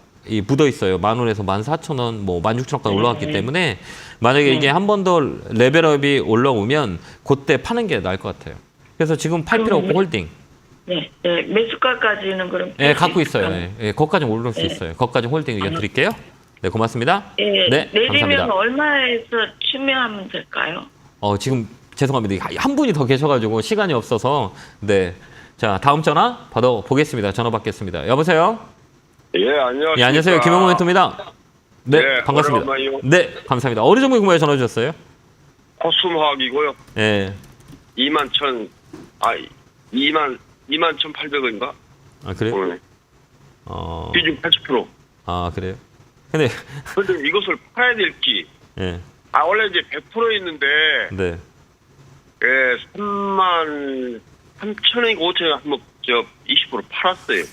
묻어 있어요. 10,000원에서 14,000원, 뭐 16,000원까지 올라왔기 때문에 만약에 이게 한 번 더 레벨업이 올라오면 그때 파는 게 나을 것 같아요. 그래서 지금 팔 필요 없고 홀딩.
네. 네. 매수가까지는 그럼
예, 갖고 있어요. 예, 예, 거기까지 올릴 수 있어요. 거기까지 홀딩 의견 드릴게요. 네, 고맙습니다.
예.
네,
내리면
감사합니다.
얼마에서 추매하면 될까요?
지금 죄송합니다. 한 분이 더 계셔가지고 시간이 없어서 네. 자, 다음 전화 받아보겠습니다. 전화 받겠습니다. 여보세요?
예, 안녕하세요.
예, 안녕하세요. 김영호 멘토입니다. 네,
네,
반갑습니다.
오랜만이요.
네, 감사합니다. 어느 종목 궁금해 전화 주셨어요?
코스모학이고요.
예.
21,800원인가?
아, 그래요?
오늘
어,
비중 80%.
아, 그래요? 근데,
근데 이것을 팔아야 될지.
예,
원래 이제 100% 있는데,
네.
33,000원인가 5,000원 한번 20% 팔았어요.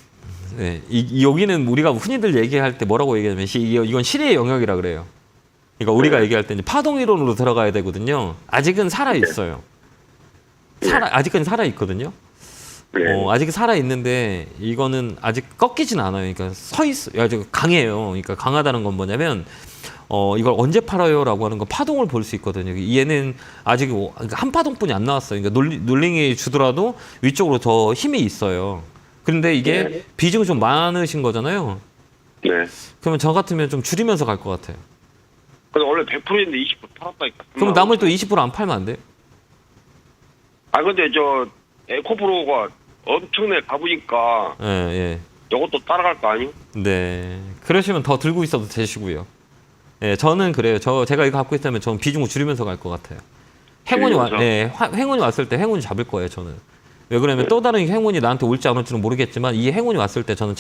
네, 여기는 우리가 흔히들 얘기할 때 뭐라고 얘기하냐면 이건 실의 영역이라 그래요. 그러니까 우리가 얘기할 때 이제 파동 이론으로 들어가야 되거든요. 아직은 살아 있어요. 아직까지 살아 있거든요.
네.
아직 살아 있는데 이거는 아직 꺾이진 않아요. 그러니까 서 있어, 아주 강해요. 그러니까 강하다는 건 뭐냐면 이걸 언제 팔아요라고 하는 건 파동을 볼 수 있거든요. 얘는 아직 한 파동뿐이 안 나왔어요. 그러니까 놀링이 주더라도 위쪽으로 더 힘이 있어요. 그런데 이게
네.
비중이 좀 많으신 거잖아요.
네.
그러면 저 같으면 좀 줄이면서 갈 것 같아요.
근데 원래 100%인데 20% 팔았다니까.
그럼 나머지 또 20% 안 팔면 안 돼요?
근데 에코프로가 엄청나게 가보니까
예, 예.
이것도 따라갈 거 아니요?
네. 그러시면 더 들고 있어도 되시고요. 예, 저는 그래요. 제가 이거 갖고 있다면 저는 비중을 줄이면서 갈 것 같아요. 행운이 행운이 왔을 때 행운이 잡을 거예요, 저는. 왜 그러냐면 또 다른 행운이 나한테 올지 안 올지는 모르겠지만 이 행운이 왔을 때 저는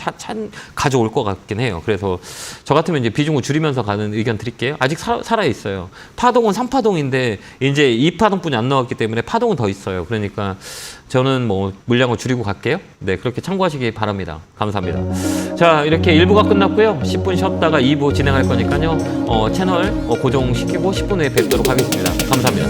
가져올 것 같긴 해요. 그래서 저 같으면 이제 비중을 줄이면서 가는 의견 드릴게요. 아직 살아 있어요. 파동은 3파동인데 이제 2파동뿐이 안 나왔기 때문에 파동은 더 있어요. 그러니까 저는 뭐 물량을 줄이고 갈게요. 네, 그렇게 참고하시기 바랍니다. 감사합니다. 자, 이렇게 1부가 끝났고요. 10분 쉬었다가 2부 진행할 거니까요. 채널 고정시키고 10분 후에 뵙도록 하겠습니다. 감사합니다.